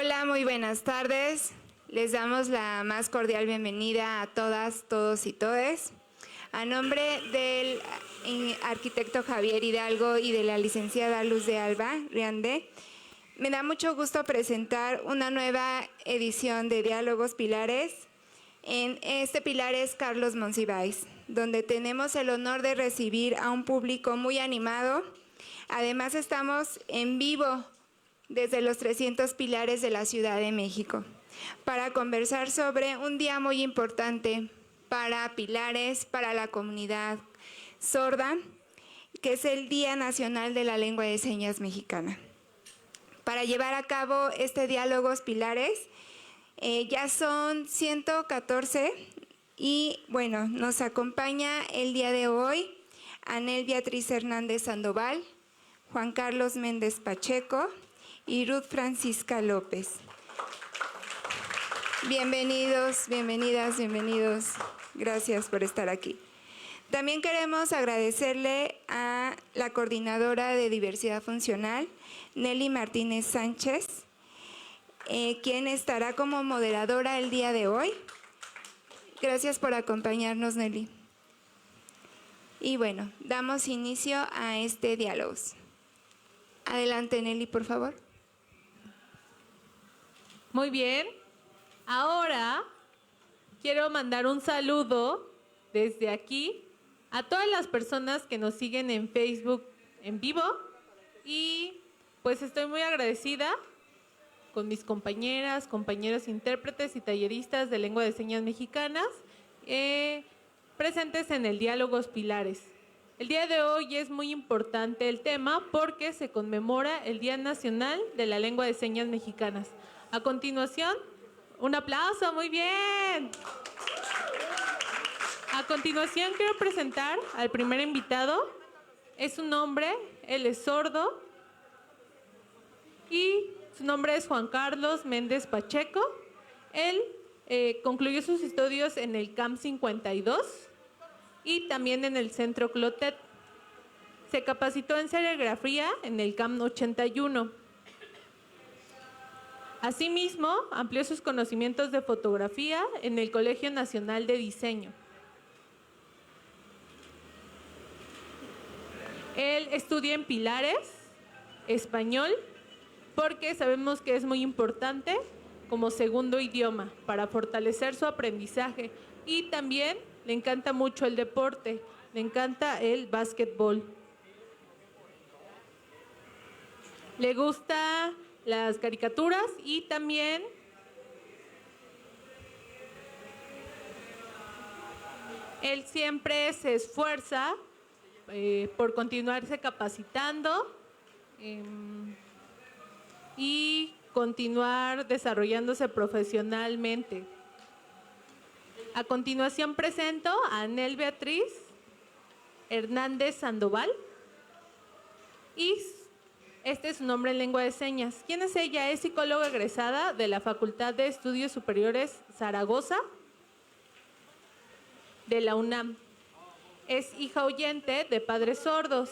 Hola, muy buenas tardes. Les damos la más cordial bienvenida a todas, todos y todes. A nombre del arquitecto Javier Hidalgo y de la licenciada Luz de Alba Riande, me da mucho gusto presentar una nueva edición de Diálogos Pilares. En este pilar es Carlos Monsiváis, donde tenemos el honor de recibir a un público muy animado. Además, estamos en vivo desde los 300 pilares de la Ciudad de México para conversar sobre un día muy importante para Pilares, para la comunidad sorda, que es el Día Nacional de la Lengua de Señas Mexicana. Para llevar a cabo este Diálogos Pilares, ya son 114 y bueno, nos acompaña el día de hoy Anel Beatriz Hernández Sandoval, Juan Carlos Méndez Pacheco y Ruth Francisca López. Bienvenidos, bienvenidas, bienvenidos. Gracias por estar aquí. También queremos agradecerle a la coordinadora de diversidad funcional, Nelly Martínez Sánchez, quien estará como moderadora el día de hoy. Gracias por acompañarnos, Nelly. Y bueno, damos inicio a este diálogo. Adelante, Nelly, por favor. Muy bien. Ahora quiero mandar un saludo desde aquí a todas las personas que nos siguen en Facebook en vivo y pues estoy muy agradecida con mis compañeras, compañeros intérpretes y talleristas de lengua de señas mexicanas presentes en el Diálogos Pilares. El día de hoy es muy importante el tema porque se conmemora el Día Nacional de la Lengua de Señas Mexicanas. A continuación, un aplauso, muy bien. A continuación quiero presentar al primer invitado. Es un hombre, él es sordo y su nombre es Juan Carlos Méndez Pacheco. Él concluyó sus estudios en el CAM 52 y también en el Centro Clotet. Se capacitó en serigrafía en el CAM 81. Asimismo, amplió sus conocimientos de fotografía en el Colegio Nacional de Diseño. Él estudia en Pilares, español, porque sabemos que es muy importante como segundo idioma para fortalecer su aprendizaje. Y también le encanta mucho el deporte, le encanta el básquetbol. Le gusta las caricaturas y también él siempre se esfuerza por continuarse capacitando y continuar desarrollándose profesionalmente. A continuación presento a Anel Beatriz Hernández Sandoval y este es su nombre en lengua de señas. ¿Quién es ella? Es psicóloga egresada de la Facultad de Estudios Superiores Zaragoza de la UNAM. Es hija oyente de padres sordos.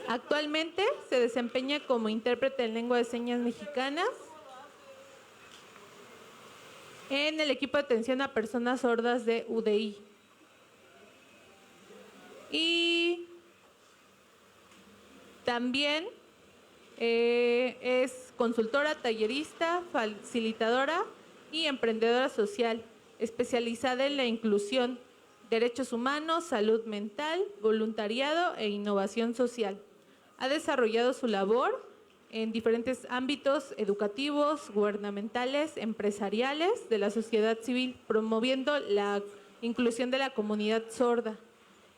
Actualmente se desempeña como intérprete en lengua de señas mexicanas en el equipo de atención a personas sordas de UDI. Y también es consultora, tallerista, facilitadora y emprendedora social, especializada en la inclusión, derechos humanos, salud mental, voluntariado e innovación social. Ha desarrollado su labor en diferentes ámbitos educativos, gubernamentales, empresariales, de la sociedad civil, promoviendo la inclusión de la comunidad sorda.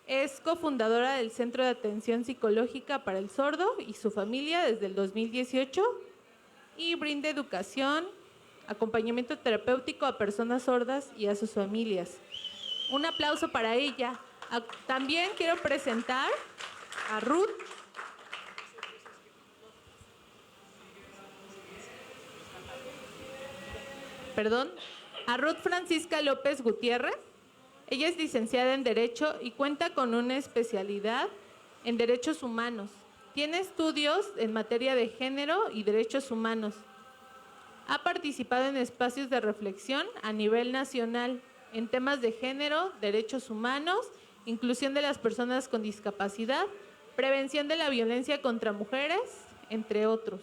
Es cofundadora del Centro de Atención Psicológica para el Sordo y su familia desde el 2018 y brinda educación, acompañamiento terapéutico a personas sordas y a sus familias. Un aplauso para ella. También quiero presentar a Ruth. A Ruth Francisca López Gutiérrez. Ella es licenciada en Derecho y cuenta con una especialidad en Derechos Humanos. Tiene estudios en materia de género y derechos humanos. Ha participado en espacios de reflexión a nivel nacional en temas de género, derechos humanos, inclusión de las personas con discapacidad, prevención de la violencia contra mujeres, entre otros.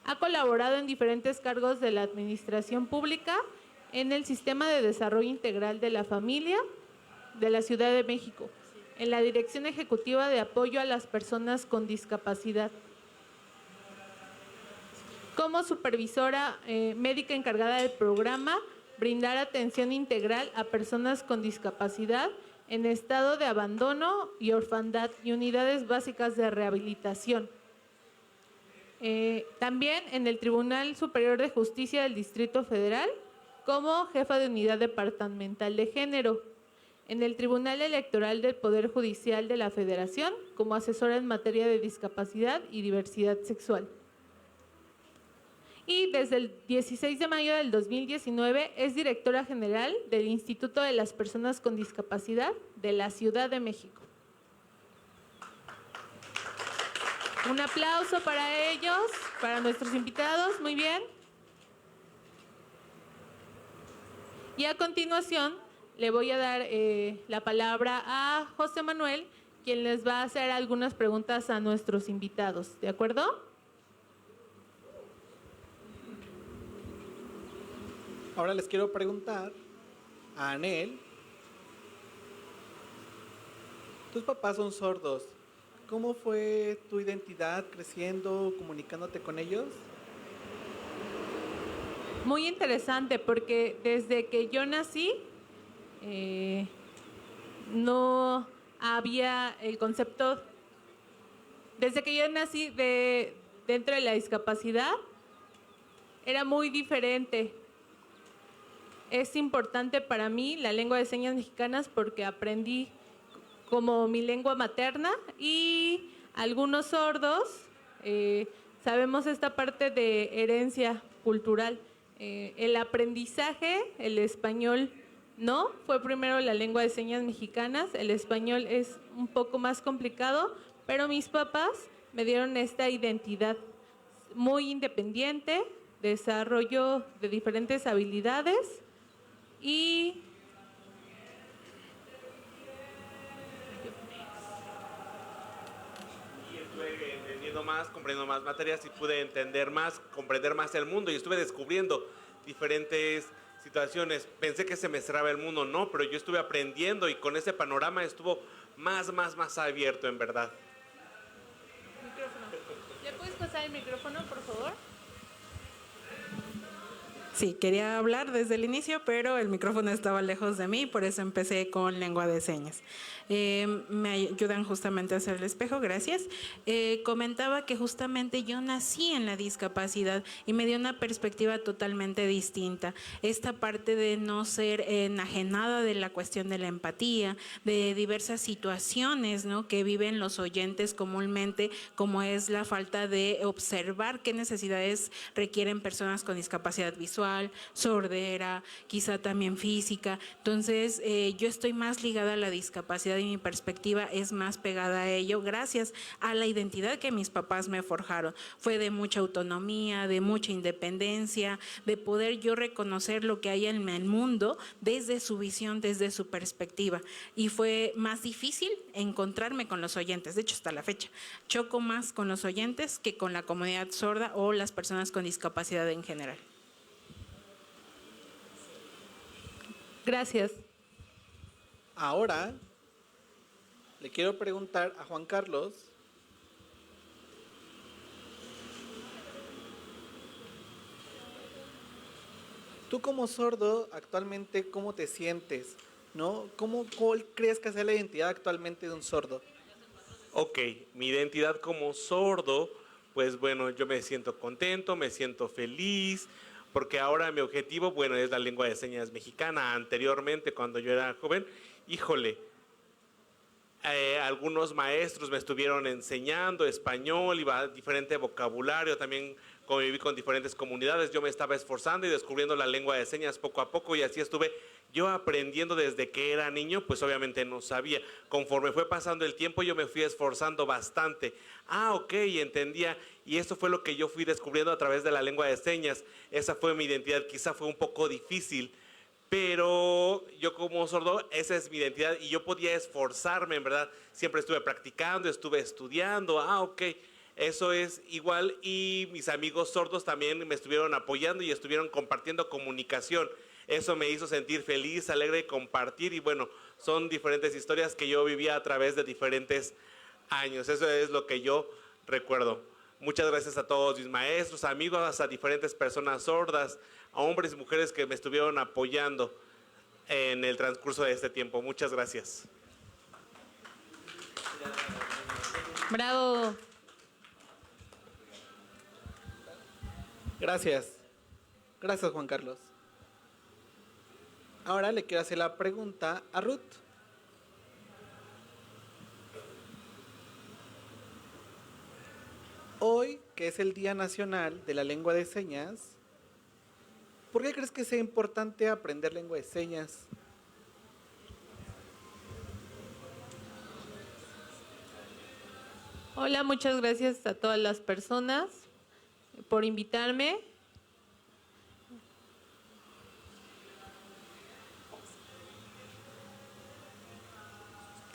Ha colaborado en diferentes cargos de la administración pública en el Sistema de Desarrollo Integral de la Familia de la Ciudad de México, en la Dirección Ejecutiva de Apoyo a las Personas con Discapacidad. Como supervisora médica encargada del programa Brindar Atención Integral a Personas con Discapacidad en estado de abandono y orfandad y unidades básicas de rehabilitación. También en el Tribunal Superior de Justicia del Distrito Federal como jefa de unidad departamental de género. En el Tribunal Electoral del Poder Judicial de la Federación como asesora en materia de discapacidad y diversidad sexual. Y desde el 16 de mayo del 2019 es directora general del Instituto de las Personas con Discapacidad de la Ciudad de México. Un aplauso para ellos, para nuestros invitados, muy bien. Y a continuación le voy a dar la palabra a José Manuel, quien les va a hacer algunas preguntas a nuestros invitados, ¿de acuerdo? Ahora les quiero preguntar a Anel, tus papás son sordos, ¿cómo fue tu identidad creciendo, comunicándote con ellos? Muy interesante porque desde que yo nací no había el concepto, desde que yo nací dentro de la discapacidad era muy diferente. Es importante para mí la lengua de señas mexicanas porque aprendí como mi lengua materna y algunos sordos sabemos esta parte de herencia cultural. El aprendizaje, el español no, fue primero la lengua de señas mexicanas, el español es un poco más complicado, pero mis papás me dieron esta identidad muy independiente, desarrollo de diferentes habilidades y estuve entendiendo más, comprendiendo más materias y pude entender más, comprender más el mundo y estuve descubriendo diferentes situaciones. Pensé que se me cerraba el mundo, no, pero yo estuve aprendiendo y con ese panorama estuvo más abierto en verdad. Micrófono. ¿Le puedes pasar el micrófono, por favor? Sí, quería hablar desde el inicio, pero el micrófono estaba lejos de mí, por eso empecé con lengua de señas. Me ayudan justamente a hacer el espejo, gracias. Comentaba que justamente yo nací en la discapacidad y me dio una perspectiva totalmente distinta. Esta parte de no ser enajenada de la cuestión de la empatía, de diversas situaciones, ¿no?, que viven los oyentes comúnmente, como es la falta de observar qué necesidades requieren personas con discapacidad visual, sordera, quizá también física. Entonces, yo estoy más ligada a la discapacidad y mi perspectiva es más pegada a ello gracias a la identidad que mis papás me forjaron. Fue de mucha autonomía, de mucha independencia, de poder yo reconocer lo que hay en el mundo desde su visión, desde su perspectiva. Y fue más difícil encontrarme con los oyentes. De hecho, hasta la fecha, choco más con los oyentes que con la comunidad sorda o las personas con discapacidad en general. Gracias. Ahora le quiero preguntar a Juan Carlos, tú como sordo actualmente, ¿cómo te sientes? ¿No? ¿Cuál crees que sea la identidad actualmente de un sordo? Ok, mi identidad como sordo, pues bueno, yo me siento contento, me siento feliz, porque ahora mi objetivo, bueno, es la lengua de señas mexicana. Anteriormente, cuando yo era joven, híjole, algunos maestros me estuvieron enseñando español, iba diferente vocabulario, también conviví con diferentes comunidades, yo me estaba esforzando y descubriendo la lengua de señas poco a poco y así estuve yo aprendiendo desde que era niño, pues obviamente no sabía. Conforme fue pasando el tiempo yo me fui esforzando bastante. Ok, entendía y eso fue lo que yo fui descubriendo a través de la lengua de señas. Esa fue mi identidad, quizá fue un poco difícil, pero yo como sordo, esa es mi identidad y yo podía esforzarme, en verdad. Siempre estuve practicando, estuve estudiando, ok. Eso es igual y mis amigos sordos también me estuvieron apoyando y estuvieron compartiendo comunicación. Eso me hizo sentir feliz, alegre, compartir y bueno, son diferentes historias que yo vivía a través de diferentes años. Eso es lo que yo recuerdo. Muchas gracias a todos mis maestros, amigos, a diferentes personas sordas, a hombres y mujeres que me estuvieron apoyando en el transcurso de este tiempo. Muchas gracias. Bravo. Gracias. Gracias, Juan Carlos. Ahora le quiero hacer la pregunta a Ruth. Hoy, que es el Día Nacional de la Lengua de Señas, ¿por qué crees que sea importante aprender lengua de señas? Hola, muchas gracias a todas las personas por invitarme.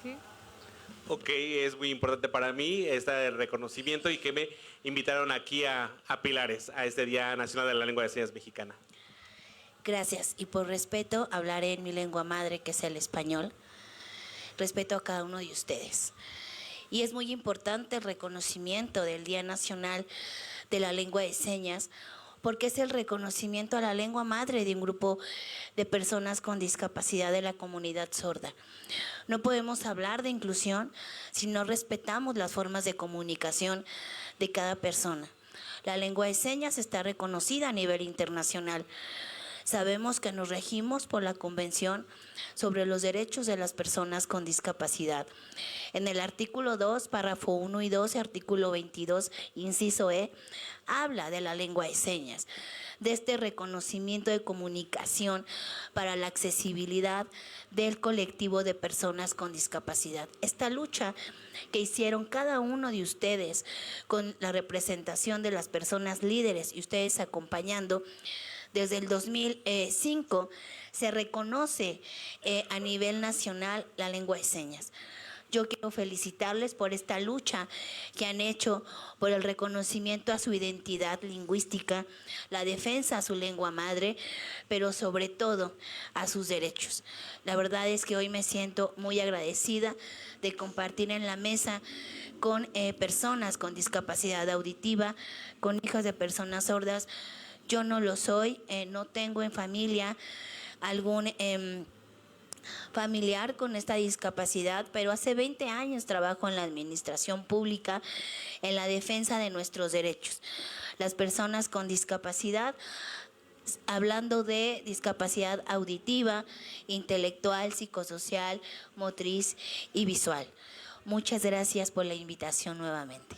¿Qué? Ok, es muy importante para mí este reconocimiento y que me invitaron aquí a Pilares, a este Día Nacional de la Lengua de Señas Mexicana. Gracias. Y por respeto hablaré en mi lengua madre, que es el español. Respeto a cada uno de ustedes. Y es muy importante el reconocimiento del Día Nacional de la Lengua de Señas, porque es el reconocimiento a la lengua madre de un grupo de personas con discapacidad de la comunidad sorda. No podemos hablar de inclusión si no respetamos las formas de comunicación de cada persona. La lengua de señas está reconocida a nivel internacional. Sabemos que nos regimos por la Convención sobre los Derechos de las Personas con Discapacidad. En el artículo 2, párrafo 1 y 2, artículo 22, inciso E, habla de la lengua de señas, de este reconocimiento de comunicación para la accesibilidad del colectivo de personas con discapacidad. Esta lucha que hicieron cada uno de ustedes con la representación de las personas líderes y ustedes acompañando, desde el 2005 se reconoce a nivel nacional la lengua de señas. Yo quiero felicitarles por esta lucha que han hecho por el reconocimiento a su identidad lingüística, la defensa a su lengua madre, pero sobre todo a sus derechos. La verdad es que hoy me siento muy agradecida de compartir en la mesa con personas con discapacidad auditiva, con hijas de personas sordas. Yo no lo soy, no tengo en familia algún familiar con esta discapacidad, pero hace 20 años trabajo en la administración pública en la defensa de nuestros derechos. Las personas con discapacidad, hablando de discapacidad auditiva, intelectual, psicosocial, motriz y visual. Muchas gracias por la invitación nuevamente.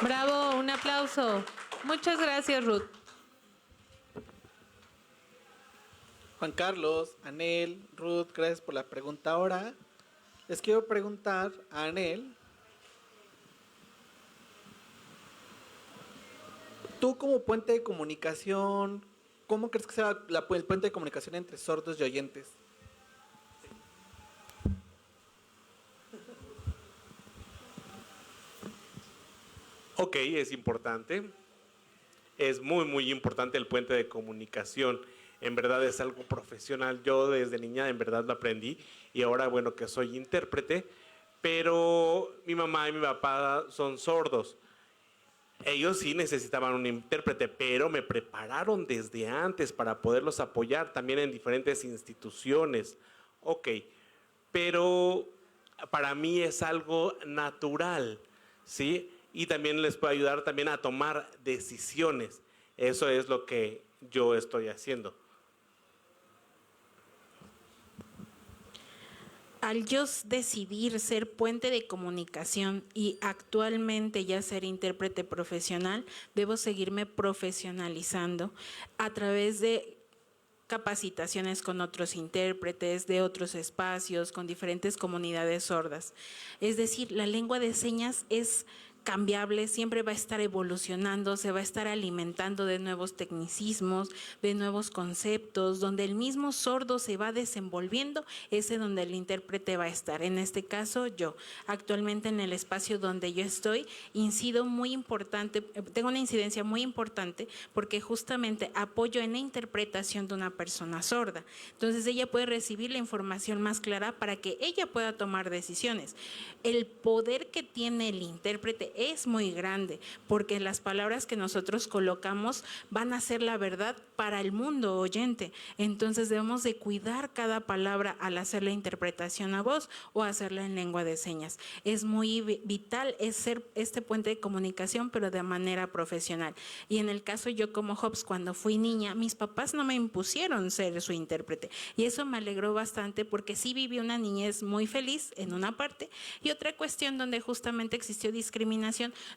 Bravo, un aplauso. Muchas gracias, Ruth. Juan Carlos, Anel, Ruth, gracias por la pregunta. Ahora les quiero preguntar a Anel, tú como puente de comunicación, ¿cómo crees que sea el puente de comunicación entre sordos y oyentes? Ok, es importante. Es muy, muy importante el puente de comunicación. En verdad es algo profesional. Yo desde niña en verdad lo aprendí y ahora, bueno, que soy intérprete, pero mi mamá y mi papá son sordos. Ellos sí necesitaban un intérprete, pero me prepararon desde antes para poderlos apoyar también en diferentes instituciones. Ok, pero para mí es algo natural, ¿sí? Y también les puede ayudar también a tomar decisiones. Eso es lo que yo estoy haciendo. al yo decidir ser puente de comunicación y actualmente ya ser intérprete profesional, debo seguirme profesionalizando a través de capacitaciones con otros intérpretes, de otros espacios, con diferentes comunidades sordas. Es decir, la lengua de señas es cambiable, siempre va a estar evolucionando, se va a estar alimentando de nuevos tecnicismos, de nuevos conceptos, donde el mismo sordo se va desenvolviendo, ese donde el intérprete va a estar. En este caso, yo, actualmente en el espacio donde yo estoy, incido muy importante, tengo una incidencia muy importante porque justamente apoyo en la interpretación de una persona sorda. Entonces ella puede recibir la información más clara para que ella pueda tomar decisiones. El poder que tiene el intérprete es muy grande, porque las palabras que nosotros colocamos van a ser la verdad para el mundo oyente. Entonces debemos de cuidar cada palabra al hacer la interpretación a voz o hacerla en lengua de señas. Es muy vital es ser este puente de comunicación, pero de manera profesional. Y en el caso yo como Hobbs, cuando fui niña, mis papás no me impusieron ser su intérprete. Y eso me alegró bastante porque sí viví una niñez muy feliz en una parte y otra cuestión donde justamente existió discriminación,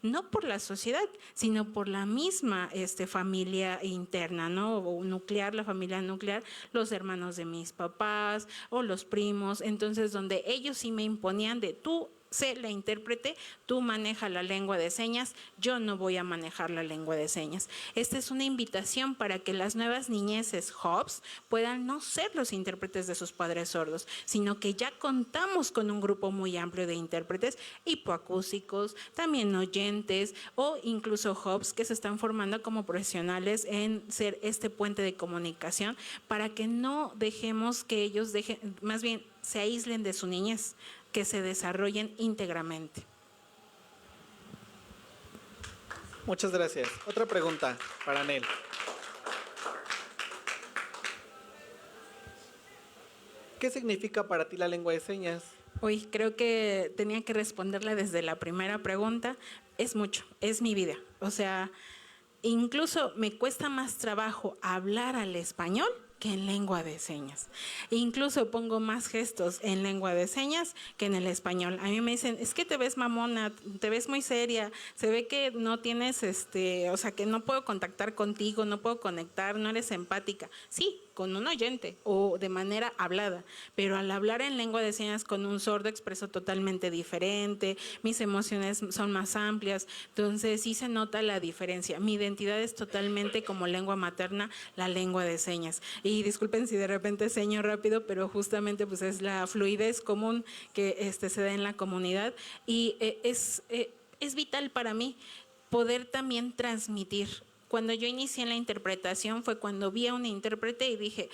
no por la sociedad, sino por la misma familia interna, ¿no? O nuclear, la familia nuclear, los hermanos de mis papás o los primos. Entonces, donde ellos sí me imponían de tú sé la intérprete, tú maneja la lengua de señas, yo no voy a manejar la lengua de señas. Esta es una invitación para que las nuevas niñeces Hobbs puedan no ser los intérpretes de sus padres sordos, sino que ya contamos con un grupo muy amplio de intérpretes hipoacústicos, también oyentes o incluso Hobbs que se están formando como profesionales en ser este puente de comunicación para que no dejemos que ellos más bien se aíslen de su niñez, que se desarrollen íntegramente. Muchas gracias. Otra pregunta para Nel. ¿Qué significa para ti la lengua de señas? Uy, creo que tenía que responderle desde la primera pregunta. Es mucho, es mi vida. O sea, incluso me cuesta más trabajo hablar al español que en lengua de señas. Incluso pongo más gestos en lengua de señas que en el español. A mí me dicen, es que te ves mamona, te ves muy seria, se ve que no tienes, o sea, que no puedo contactar contigo, no puedo conectar, no eres empática. Sí, con un oyente o de manera hablada, pero al hablar en lengua de señas con un sordo expreso totalmente diferente, mis emociones son más amplias, entonces sí se nota la diferencia. Mi identidad es totalmente como lengua materna, la lengua de señas. Y disculpen si de repente seño rápido, pero justamente pues es la fluidez común que se da en la comunidad y es vital para mí poder también transmitir. Cuando yo inicié en la interpretación fue cuando vi a un intérprete y dije,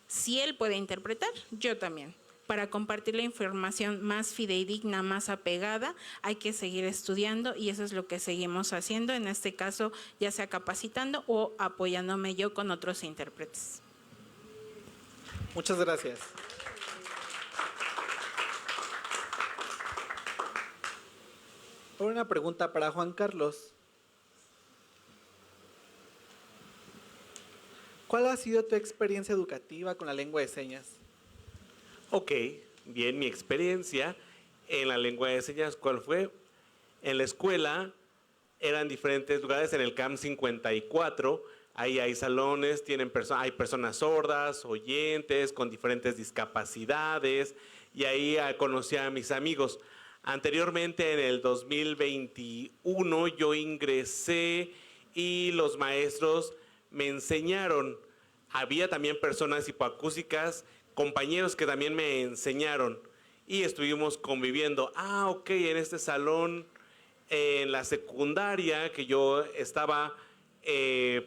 si él puede interpretar, yo también. Para compartir la información más fidedigna, más apegada, hay que seguir estudiando y eso es lo que seguimos haciendo, en este caso ya sea capacitando o apoyándome yo con otros intérpretes. Muchas gracias. Ahora una pregunta para Juan Carlos. ¿Cuál ha sido tu experiencia educativa con la lengua de señas? Ok, bien, mi experiencia en la lengua de señas, ¿cuál fue? En la escuela eran diferentes lugares, en el CAM 54, ahí hay salones, hay personas sordas, oyentes, con diferentes discapacidades, y ahí conocí a mis amigos. Anteriormente, en el 2021, yo ingresé y los maestros me enseñaron. Había también personas hipoacústicas, compañeros que también me enseñaron y estuvimos conviviendo. Ok, en este salón, en la secundaria que yo estaba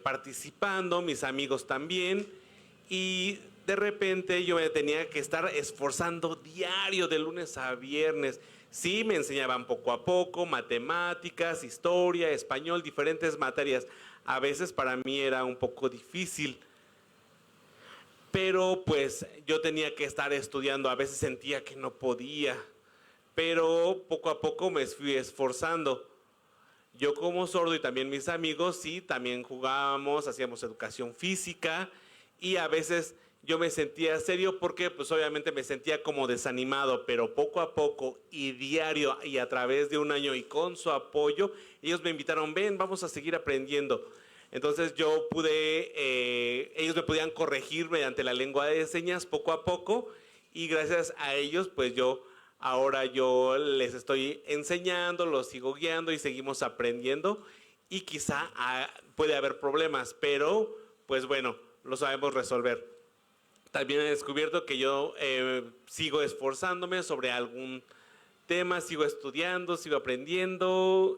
participando, mis amigos también, y de repente yo me tenía que estar esforzando diario de lunes a viernes. Sí, me enseñaban poco a poco, matemáticas, historia, español, diferentes materias. A veces para mí era un poco difícil, pero pues yo tenía que estar estudiando, a veces sentía que no podía, pero poco a poco me fui esforzando. Yo como sordo y también mis amigos, sí, también jugábamos, hacíamos educación física y a veces yo me sentía serio porque pues obviamente me sentía como desanimado, pero poco a poco y diario y a través de un año y con su apoyo, ellos me invitaron, ven, vamos a seguir aprendiendo. Entonces yo pude, ellos me podían corregir mediante la lengua de señas poco a poco y gracias a ellos pues ahora yo les estoy enseñando, los sigo guiando y seguimos aprendiendo y quizá puede haber problemas, pero pues bueno, lo sabemos resolver. También he descubierto que yo sigo esforzándome sobre algún tema, sigo estudiando, sigo aprendiendo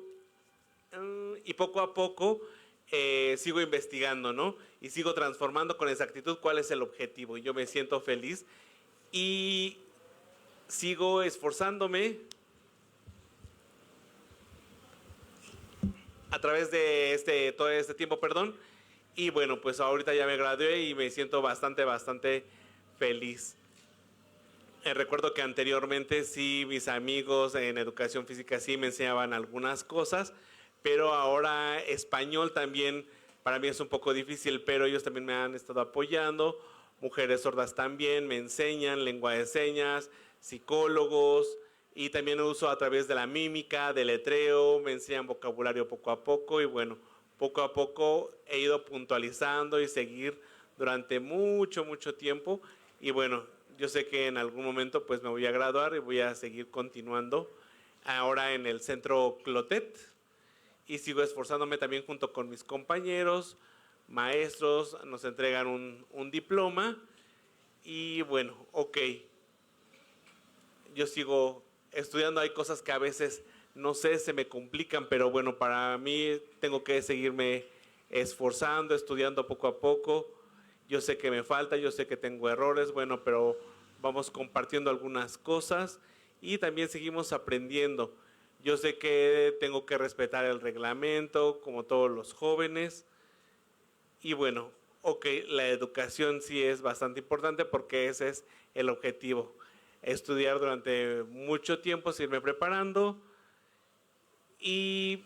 y poco a poco sigo investigando, ¿no? Y sigo transformando con exactitud cuál es el objetivo. Y yo me siento feliz y sigo esforzándome a través de todo este tiempo, perdón. Y bueno, pues ahorita ya me gradué y me siento bastante feliz. Recuerdo que anteriormente sí, mis amigos en educación física sí me enseñaban algunas cosas, pero ahora español también para mí es un poco difícil, pero ellos también me han estado apoyando. Mujeres sordas también me enseñan lengua de señas, psicólogos, y también uso a través de la mímica, del letreo, me enseñan vocabulario poco a poco y bueno, poco a poco he ido puntualizando y seguir durante mucho tiempo y bueno, yo sé que en algún momento pues me voy a graduar y voy a seguir continuando ahora en el centro Clotet y sigo esforzándome también junto con mis compañeros, maestros, nos entregan un diploma y bueno, ok, yo sigo estudiando, hay cosas que a veces no sé, se me complican, pero bueno, para mí tengo que seguirme esforzando, estudiando poco a poco. Yo sé que me falta, yo sé que tengo errores, bueno, pero vamos compartiendo algunas cosas y también seguimos aprendiendo. Yo sé que tengo que respetar el reglamento, como todos los jóvenes. Y bueno, ok, la educación sí es bastante importante porque ese es el objetivo. Estudiar durante mucho tiempo, seguirme preparando. Y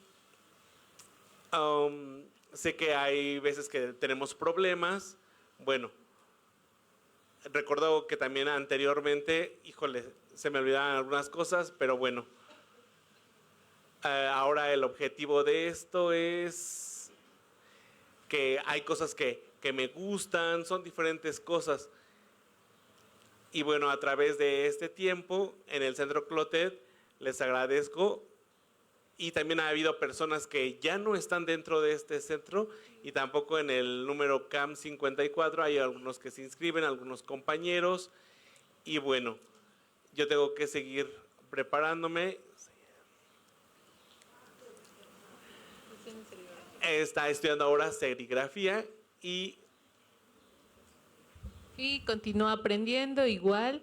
sé que hay veces que tenemos problemas. Bueno, recuerdo que también anteriormente, híjole, se me olvidaban algunas cosas, pero bueno, ahora el objetivo de esto es que hay cosas que me gustan, son diferentes cosas. Y bueno, a través de este tiempo en el Centro Clotet, les agradezco. Y también ha habido personas que ya no están dentro de este centro y tampoco en el número CAM 54. Hay algunos que se inscriben, algunos compañeros. Y bueno, yo tengo que seguir preparándome. Está estudiando ahora serigrafía y continúo aprendiendo igual.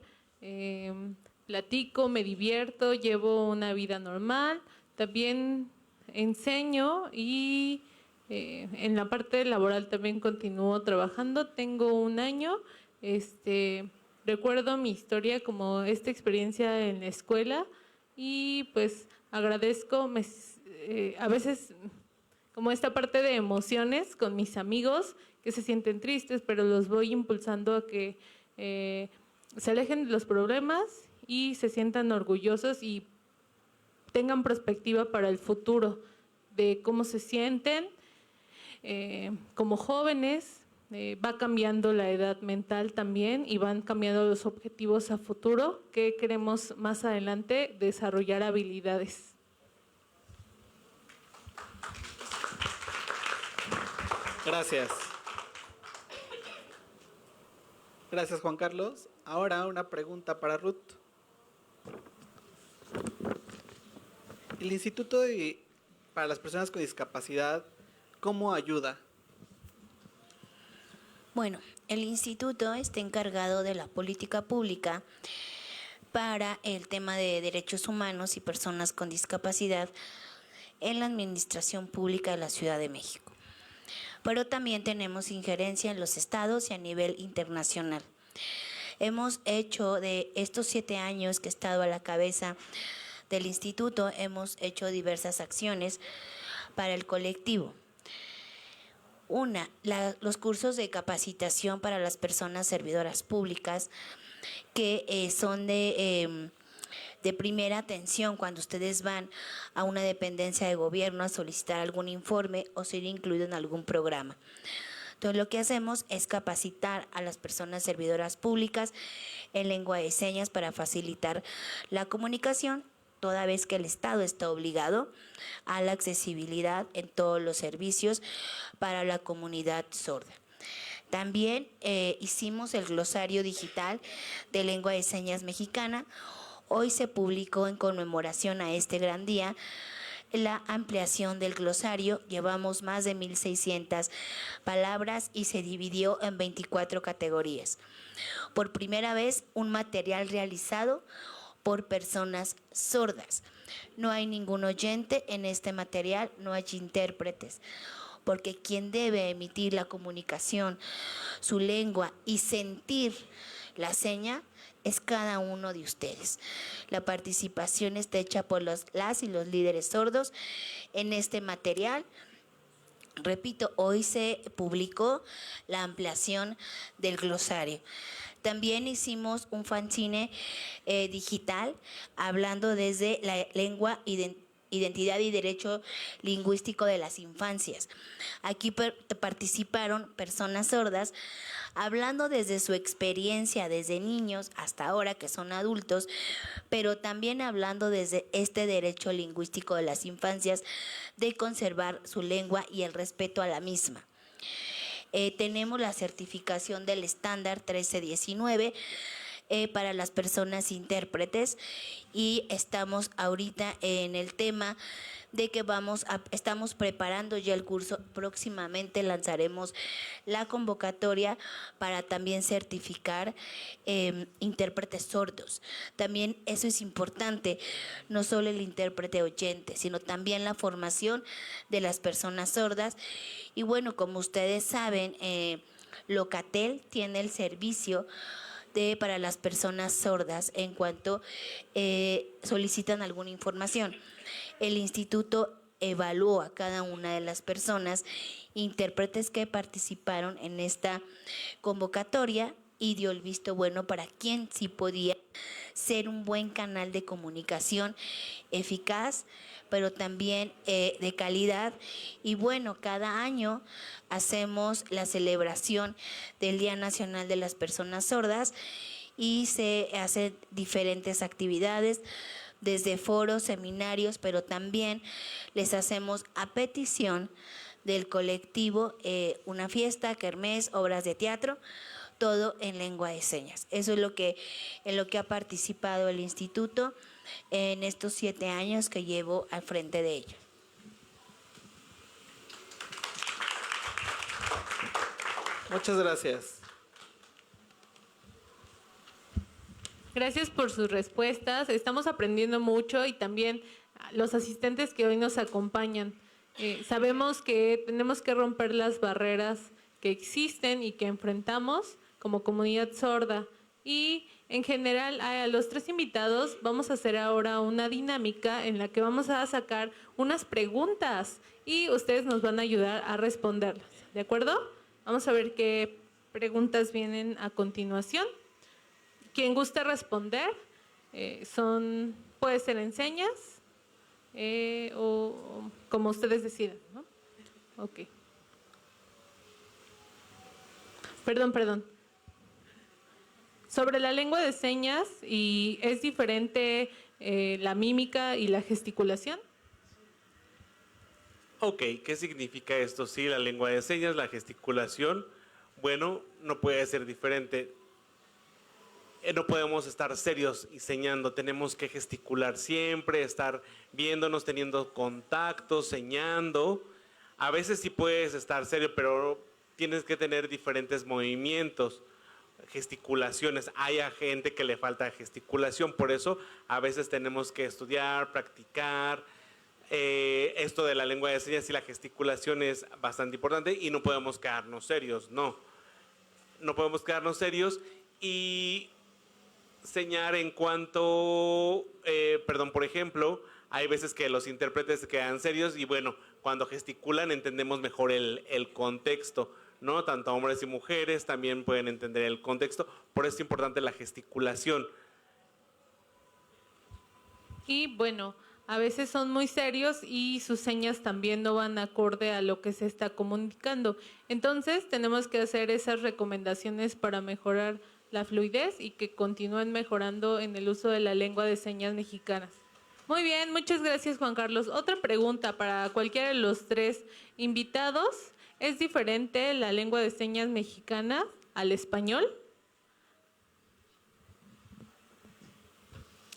Platico, me divierto, llevo una vida normal. También enseño y en la parte laboral también continúo trabajando. Tengo un año. Recuerdo mi historia como esta experiencia en la escuela y pues agradezco a veces como esta parte de emociones con mis amigos que se sienten tristes, pero los voy impulsando a que se alejen de los problemas y se sientan orgullosos y tengan perspectiva para el futuro de cómo se sienten como jóvenes. Va cambiando la edad mental también y van cambiando los objetivos a futuro que queremos más adelante desarrollar habilidades. Gracias. Gracias, Juan Carlos. Ahora una pregunta para Ruth. El Instituto para las Personas con Discapacidad, ¿cómo ayuda? Bueno, el instituto está encargado de la política pública para el tema de derechos humanos y personas con discapacidad en la administración pública de la Ciudad de México. Pero también tenemos injerencia en los estados y a nivel internacional. Hemos hecho de estos 7 años que he estado a la cabeza del instituto, hemos hecho diversas acciones para el colectivo. Los cursos de capacitación para las personas servidoras públicas que son de primera atención cuando ustedes van a una dependencia de gobierno a solicitar algún informe o ser incluido en algún programa. Entonces, lo que hacemos es capacitar a las personas servidoras públicas en lengua de señas para facilitar la comunicación, toda vez que el Estado está obligado a la accesibilidad en todos los servicios para la comunidad sorda. También hicimos el glosario digital de lengua de señas mexicana. Hoy se publicó en conmemoración a este gran día la ampliación del glosario. Llevamos más de 1,600 palabras y se dividió en 24 categorías. Por primera vez, un material realizado por personas sordas. No hay ningún oyente en este material, no hay intérpretes, porque quien debe emitir la comunicación, su lengua y sentir la seña es cada uno de ustedes. La participación está hecha por las y los líderes sordos en este material. Repito, hoy se publicó la ampliación del glosario. También hicimos un fanzine digital hablando desde la lengua, identidad y derecho lingüístico de las infancias. Aquí participaron personas sordas hablando desde su experiencia, desde niños hasta ahora que son adultos, pero también hablando desde este derecho lingüístico de las infancias de conservar su lengua y el respeto a la misma. Tenemos la certificación del estándar 1319 para las personas intérpretes y estamos ahorita en el tema de que estamos preparando ya el curso. Próximamente lanzaremos la convocatoria para también certificar intérpretes sordos. También eso es importante, no solo el intérprete oyente, sino también la formación de las personas sordas. Y bueno, como ustedes saben, Locatel tiene el servicio para las personas sordas en cuanto solicitan alguna información. El instituto evaluó a cada una de las personas, intérpretes que participaron en esta convocatoria, y dio el visto bueno para quien sí podía ser un buen canal de comunicación eficaz, pero también de calidad. Y bueno, cada año hacemos la celebración del Día Nacional de las Personas Sordas y se hacen diferentes actividades, desde foros, seminarios, pero también les hacemos a petición del colectivo una fiesta, kermés, obras de teatro, todo en lengua de señas. Eso es en lo que ha participado el instituto en estos 7 años que llevo al frente de ello. Muchas gracias. Gracias por sus respuestas. Estamos aprendiendo mucho y también los asistentes que hoy nos acompañan. Sabemos que tenemos que romper las barreras que existen y que enfrentamos como comunidad sorda. Y en general, a los 3 invitados vamos a hacer ahora una dinámica en la que vamos a sacar unas preguntas y ustedes nos van a ayudar a responderlas. ¿De acuerdo? Vamos a ver qué preguntas vienen a continuación. Quien guste responder, puede ser en señas o como ustedes decidan, ¿no? Ok. Perdón. Sobre la lengua de señas, ¿y es diferente la mímica y la gesticulación? Ok, ¿qué significa esto? Sí, la lengua de señas, la gesticulación, bueno, no puede ser diferente. No podemos estar serios y señando, tenemos que gesticular siempre, estar viéndonos, teniendo contacto, señando. A veces sí puedes estar serio, pero tienes que tener diferentes movimientos, gesticulaciones. Hay a gente que le falta gesticulación, por eso a veces tenemos que estudiar, practicar. Esto de la lengua de señas y la gesticulación es bastante importante y no podemos quedarnos serios, no podemos quedarnos serios y señar en cuanto, por ejemplo, hay veces que los intérpretes se quedan serios y bueno, cuando gesticulan entendemos mejor el contexto, ¿no? Tanto hombres y mujeres también pueden entender el contexto, por eso es importante la gesticulación. Y bueno, a veces son muy serios y sus señas también no van acorde a lo que se está comunicando. Entonces, tenemos que hacer esas recomendaciones para mejorar la fluidez y que continúen mejorando en el uso de la lengua de señas mexicanas. Muy bien, muchas gracias, Juan Carlos. Otra pregunta para cualquiera de los tres invitados. ¿Es diferente la lengua de señas mexicana al español?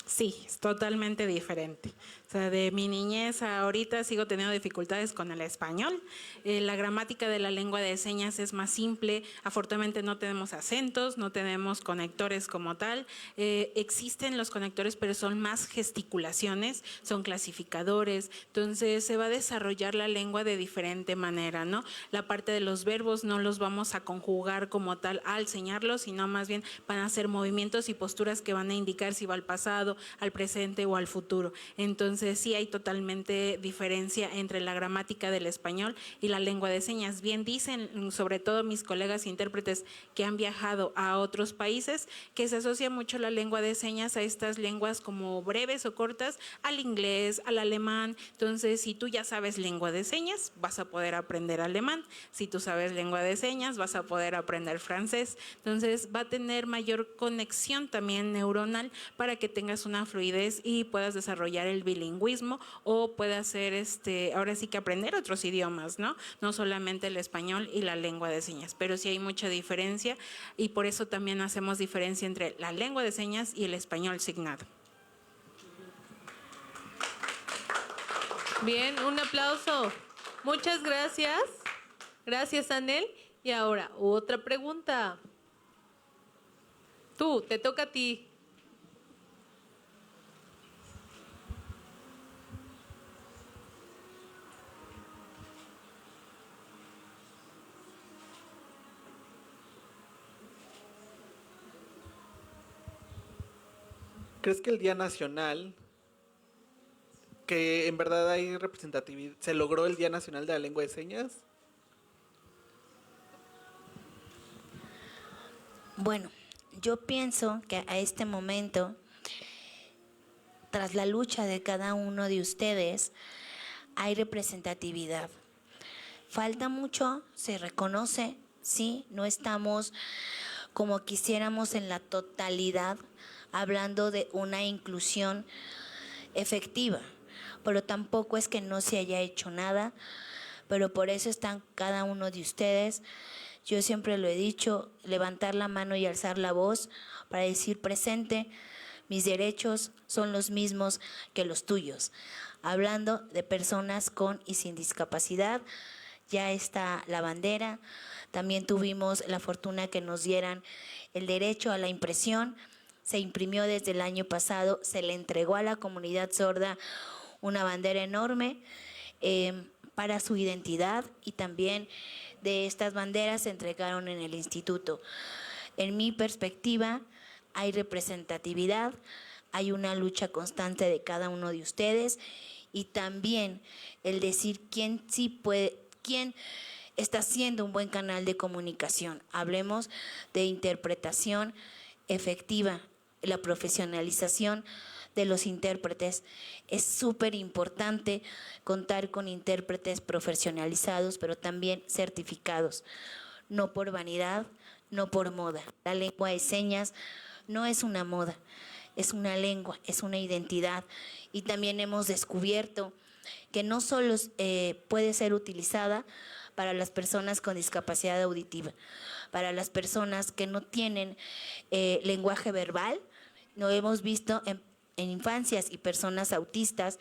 Sí, es totalmente diferente. O sea, de mi niñez a ahorita sigo teniendo dificultades con el español. La gramática de la lengua de señas es más simple. Afortunadamente no tenemos acentos, no tenemos conectores como tal. Existen los conectores, pero son más gesticulaciones, son clasificadores. Entonces se va a desarrollar la lengua de diferente manera, ¿no? La parte de los verbos no los vamos a conjugar como tal al señalarlos, sino más bien van a ser movimientos y posturas que van a indicar si va al pasado, al presente o al futuro. Entonces sí hay totalmente diferencia entre la gramática del español y la lengua de señas. Bien dicen, sobre todo mis colegas intérpretes que han viajado a otros países, que se asocia mucho la lengua de señas a estas lenguas como breves o cortas, al inglés, al alemán. Entonces, si tú ya sabes lengua de señas, vas a poder aprender alemán. Si tú sabes lengua de señas, vas a poder aprender francés. Entonces, va a tener mayor conexión también neuronal para que tengas una fluidez y puedas desarrollar el bilingüismo o puedas hacer ahora sí que aprender otros idiomas, ¿no? No solamente el español y la lengua de señas, pero sí hay mucha diferencia y por eso también hacemos diferencia entre la lengua de señas y el español signado. Bien, un aplauso. Muchas gracias. Gracias, Anel. Y ahora, otra pregunta. Te toca a ti. ¿Crees que el Día Nacional, que en verdad hay representatividad, se logró el Día Nacional de la Lengua de Señas? Bueno, yo pienso que a este momento, tras la lucha de cada uno de ustedes, hay representatividad. Falta mucho, se reconoce, sí, no estamos como quisiéramos en la totalidad, hablando de una inclusión efectiva, pero tampoco es que no se haya hecho nada, pero por eso están cada uno de ustedes. Yo siempre lo he dicho, levantar la mano y alzar la voz para decir presente, mis derechos son los mismos que los tuyos. Hablando de personas con y sin discapacidad, ya está la bandera, también tuvimos la fortuna que nos dieran el derecho a la impresión. Se imprimió desde el año pasado, se le entregó a la comunidad sorda una bandera enorme para su identidad y también de estas banderas se entregaron en el instituto. En mi perspectiva hay representatividad, hay una lucha constante de cada uno de ustedes y también el decir quién sí puede, quién está siendo un buen canal de comunicación. Hablemos de interpretación efectiva, la profesionalización de los intérpretes. Es súper importante contar con intérpretes profesionalizados, pero también certificados, no por vanidad, no por moda. La lengua de señas no es una moda, es una lengua, es una identidad. Y también hemos descubierto que no solo puede ser utilizada para las personas con discapacidad auditiva, para las personas que no tienen lenguaje verbal. Lo hemos visto en infancias y personas autistas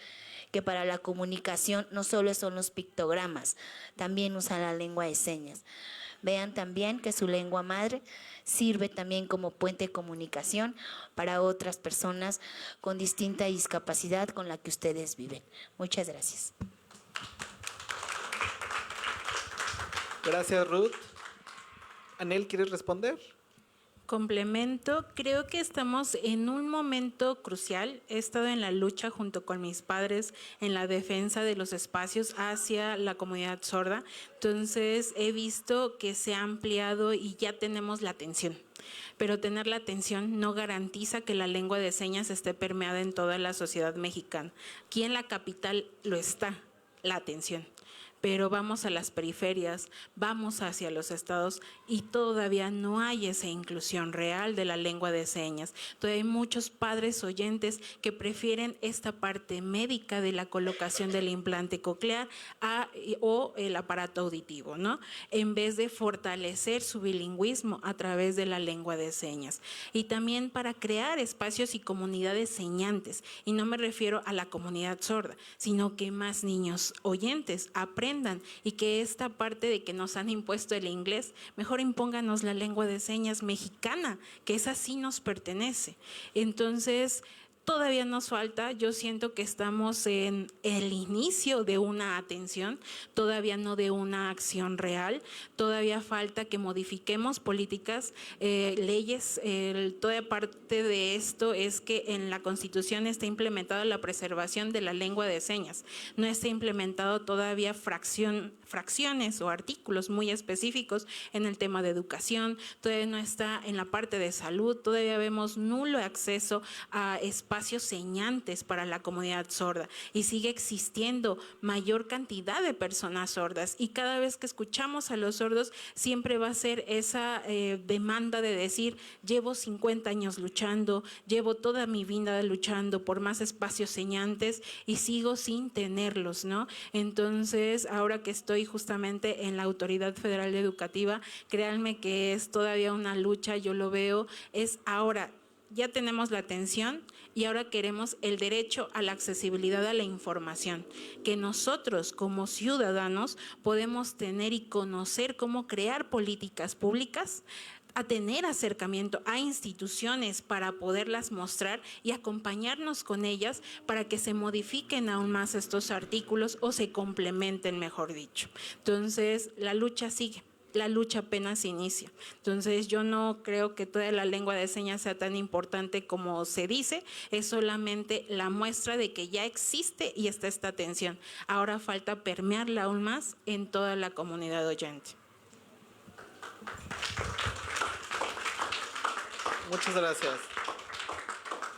que para la comunicación no solo son los pictogramas, también usan la lengua de señas. Vean también que su lengua madre sirve también como puente de comunicación para otras personas con distinta discapacidad con la que ustedes viven. Muchas gracias. Gracias, Ruth. Anel, ¿quieres responder? Complemento, creo que estamos en un momento crucial. He estado en la lucha junto con mis padres en la defensa de los espacios hacia la comunidad sorda. Entonces he visto que se ha ampliado y ya tenemos la atención. Pero tener la atención no garantiza que la lengua de señas esté permeada en toda la sociedad mexicana. Aquí en la capital lo está, la atención. Pero vamos a las periferias, vamos hacia los estados y todavía no hay esa inclusión real de la lengua de señas. Todavía hay muchos padres oyentes que prefieren esta parte médica de la colocación del implante coclear o el aparato auditivo, ¿no? En vez de fortalecer su bilingüismo a través de la lengua de señas. Y también para crear espacios y comunidades señantes. Y no me refiero a la comunidad sorda, sino que más niños oyentes aprendan y que esta parte de que nos han impuesto el inglés, mejor impónganos la lengua de señas mexicana, que esa sí nos pertenece. Entonces, todavía nos falta, yo siento que estamos en el inicio de una atención, todavía no de una acción real, todavía falta que modifiquemos políticas, leyes. Toda parte de esto es que en la Constitución está implementada la preservación de la lengua de señas, no está implementado todavía fracciones o artículos muy específicos en el tema de educación, todavía no está en la parte de salud, todavía vemos nulo acceso a espacios señantes para la comunidad sorda y sigue existiendo mayor cantidad de personas sordas y cada vez que escuchamos a los sordos siempre va a ser esa demanda de decir llevo 50 años luchando, llevo toda mi vida luchando por más espacios señantes y sigo sin tenerlos, ¿no? Entonces ahora que estoy justamente en la Autoridad Federal Educativa, créanme que es todavía una lucha, yo lo veo, es ahora ya tenemos la atención y ahora queremos el derecho a la accesibilidad a la información, que nosotros como ciudadanos podemos tener y conocer cómo crear políticas públicas, a tener acercamiento a instituciones para poderlas mostrar y acompañarnos con ellas para que se modifiquen aún más estos artículos o se complementen, mejor dicho. Entonces, la lucha sigue. La lucha apenas inicia. Entonces yo no creo que toda la lengua de señas sea tan importante como se dice, es solamente la muestra de que ya existe y está esta atención. Ahora falta permearla aún más en toda la comunidad oyente. Muchas gracias.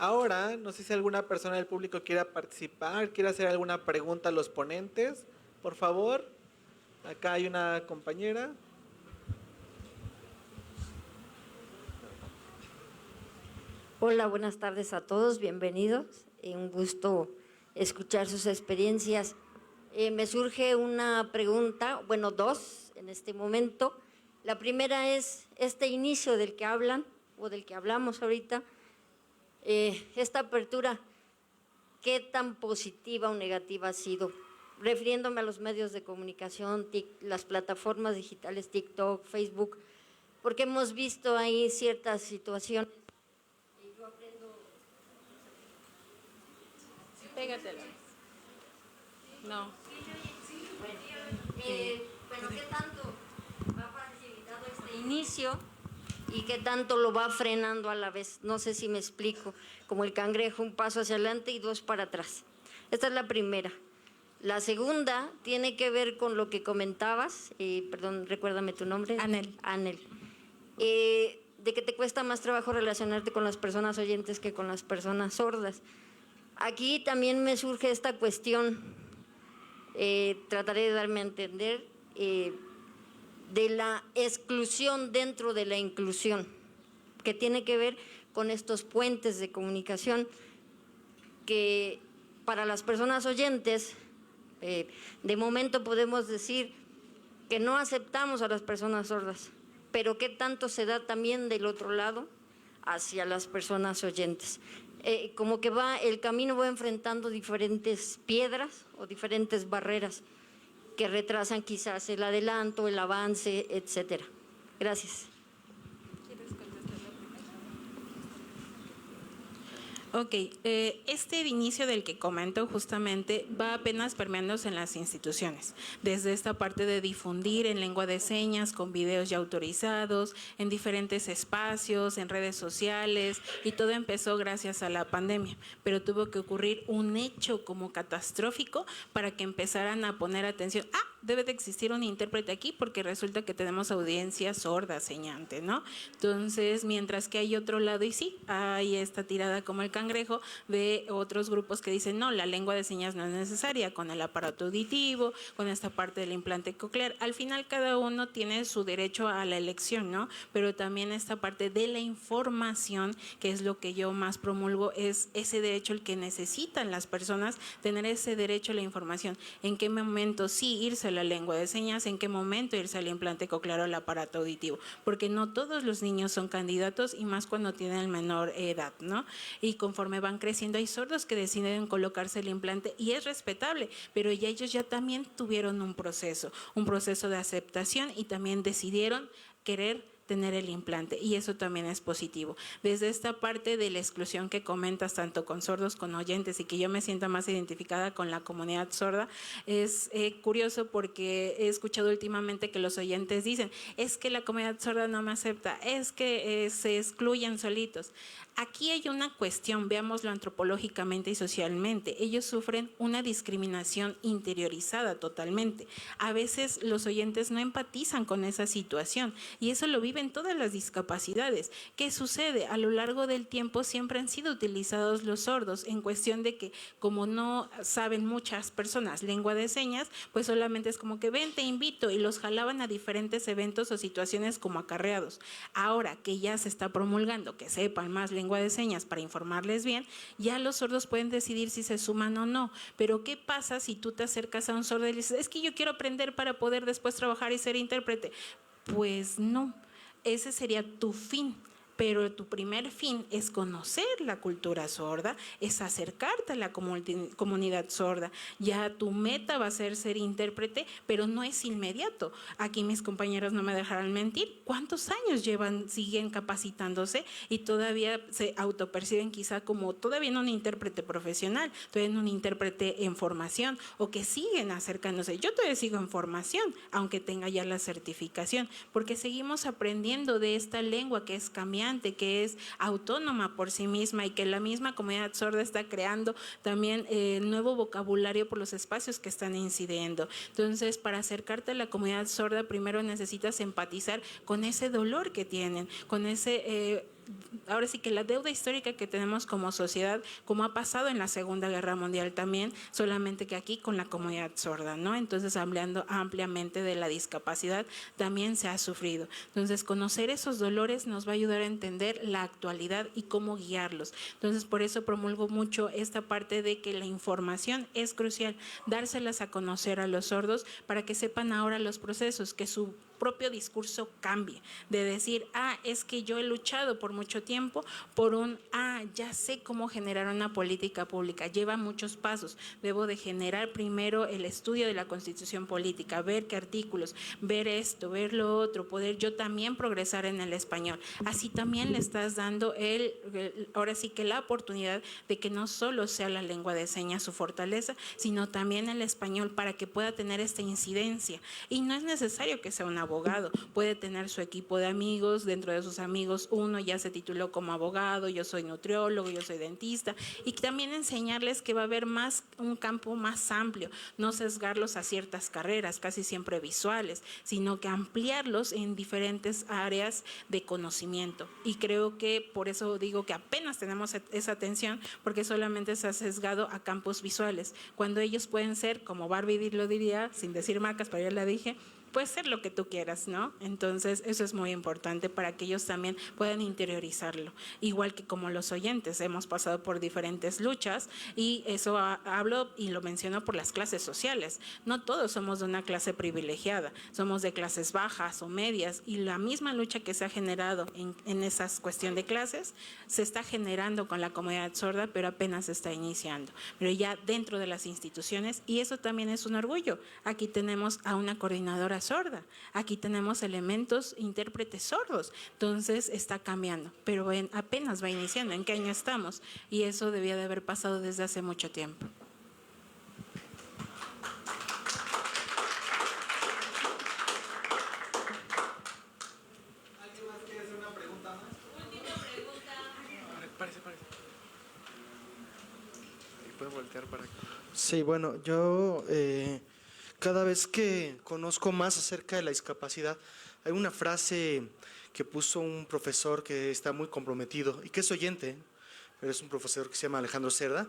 Ahora, no sé si alguna persona del público quiera participar, quiera hacer alguna pregunta a los ponentes. Por favor, acá hay una compañera. Hola, buenas tardes a todos, bienvenidos. Un gusto escuchar sus experiencias. Me surge una pregunta, bueno, dos en este momento. La primera es este inicio del que hablan o del que hablamos ahorita, esta apertura, ¿qué tan positiva o negativa ha sido? Refiriéndome a los medios de comunicación, las plataformas digitales, TikTok, Facebook, porque hemos visto ahí ciertas situaciones. Pégatela. No. Bueno, ¿qué tanto ha facilitado este inicio y qué tanto lo va frenando a la vez? No sé si me explico. Como el cangrejo, un paso hacia adelante y dos para atrás. Esta es la primera. La segunda tiene que ver con lo que comentabas. Perdón, recuérdame tu nombre. Anel. Anel. De que te cuesta más trabajo relacionarte con las personas oyentes que con las personas sordas. Aquí también me surge esta cuestión, trataré de darme a entender, de la exclusión dentro de la inclusión, que tiene que ver con estos puentes de comunicación que para las personas oyentes, de momento podemos decir que no aceptamos a las personas sordas, pero qué tanto se da también del otro lado hacia las personas oyentes. Como que el camino va enfrentando diferentes piedras o diferentes barreras que retrasan quizás el adelanto, el avance, etcétera. Gracias. Ok, este inicio del que comento justamente va apenas permeándose en las instituciones, desde esta parte de difundir en lengua de señas con videos ya autorizados, en diferentes espacios, en redes sociales, y todo empezó gracias a la pandemia, pero tuvo que ocurrir un hecho como catastrófico para que empezaran a poner atención. Debe de existir un intérprete aquí porque resulta que tenemos audiencia sorda, señante, ¿no? Entonces, mientras que hay otro lado, y sí, hay esta tirada como el cangrejo de otros grupos que dicen, no, la lengua de señas no es necesaria, con el aparato auditivo, con esta parte del implante coclear. Al final cada uno tiene su derecho a la elección, ¿no? Pero también esta parte de la información, que es lo que yo más promulgo, es ese derecho el que necesitan las personas, tener ese derecho a la información. ¿En qué momento sí irse a la lengua de señas? ¿En qué momento irse al implante coclear o al aparato auditivo? Porque no todos los niños son candidatos, y más cuando tienen menor edad, ¿no? Y conforme van creciendo hay sordos que deciden colocarse el implante, y es respetable, pero ya ellos ya también tuvieron un proceso de aceptación, y también decidieron querer tener el implante, y eso también es positivo. Desde esta parte de la exclusión que comentas, tanto con sordos, con oyentes, y que yo me sienta más identificada con la comunidad sorda, es curioso porque he escuchado últimamente que los oyentes dicen, es que la comunidad sorda no me acepta, es que se excluyen solitos. Aquí hay una cuestión, veámoslo antropológicamente y socialmente. Ellos sufren una discriminación interiorizada totalmente. A veces los oyentes no empatizan con esa situación, y eso lo viven todas las discapacidades. ¿Qué sucede? A lo largo del tiempo siempre han sido utilizados los sordos, en cuestión de que como no saben muchas personas lengua de señas, pues solamente es como que ven, te invito, y los jalaban a diferentes eventos o situaciones como acarreados. Ahora que ya se está promulgando que sepan más lengua de señas para informarles bien, ya los sordos pueden decidir si se suman o no. Pero ¿qué pasa si tú te acercas a un sordo y le dices, es que yo quiero aprender para poder después trabajar y ser intérprete? Pues no, ese sería tu fin. Pero tu primer fin es conocer la cultura sorda, es acercarte a la comunidad sorda. Ya tu meta va a ser intérprete, pero no es inmediato. Aquí mis compañeros no me dejarán mentir. ¿Cuántos años siguen capacitándose y todavía se autoperciben quizá como todavía no un intérprete profesional, todavía no un intérprete en formación, o que siguen acercándose? Yo todavía sigo en formación, aunque tenga ya la certificación, porque seguimos aprendiendo de esta lengua que es cambiante, que es autónoma por sí misma, y que la misma comunidad sorda está creando también nuevo vocabulario por los espacios que están incidiendo. Entonces, para acercarte a la comunidad sorda, primero necesitas empatizar con ese dolor que tienen, con ese ahora sí que la deuda histórica que tenemos como sociedad, como ha pasado en la Segunda Guerra Mundial también, solamente que aquí con la comunidad sorda, ¿no? Entonces, hablando ampliamente de la discapacidad, también se ha sufrido. Entonces, conocer esos dolores nos va a ayudar a entender la actualidad y cómo guiarlos. Entonces, por eso promulgo mucho esta parte de que la información es crucial, dárselas a conocer a los sordos para que sepan ahora los procesos, que su propio discurso cambie, de decir, es que yo he luchado por mucho tiempo por ya sé cómo generar una política pública, lleva muchos pasos, debo de generar primero el estudio de la Constitución política, ver qué artículos, ver esto, ver lo otro, poder yo también progresar en el español. Así también le estás dando ahora sí que la oportunidad de que no solo sea la lengua de señas su fortaleza, sino también el español, para que pueda tener esta incidencia. Y no es necesario que sea una abogado, puede tener su equipo de amigos, dentro de sus amigos uno ya se tituló como abogado, yo soy nutriólogo, yo soy dentista, y también enseñarles que va a haber un campo más amplio, no sesgarlos a ciertas carreras, casi siempre visuales, sino que ampliarlos en diferentes áreas de conocimiento. Y creo que por eso digo que apenas tenemos esa atención, porque solamente se ha sesgado a campos visuales, cuando ellos pueden ser, como Barbie lo diría, sin decir marcas, pero ya la dije, puedes ser lo que tú quieras, ¿no? Entonces, eso es muy importante para que ellos también puedan interiorizarlo. Igual que como los oyentes, hemos pasado por diferentes luchas, y eso hablo y lo menciono por las clases sociales. No todos somos de una clase privilegiada, somos de clases bajas o medias, y la misma lucha que se ha generado en esa cuestión de clases se está generando con la comunidad sorda, pero apenas se está iniciando. Pero ya dentro de las instituciones, y eso también es un orgullo. Aquí tenemos a una coordinadora cultura sorda. Aquí tenemos elementos intérpretes sordos, entonces está cambiando, pero apenas va iniciando. ¿En qué año estamos? Y eso debía de haber pasado desde hace mucho tiempo. Sí, bueno, yo cada vez que conozco más acerca de la discapacidad, hay una frase que puso un profesor que está muy comprometido y que es oyente, pero es un profesor que se llama Alejandro Cerda,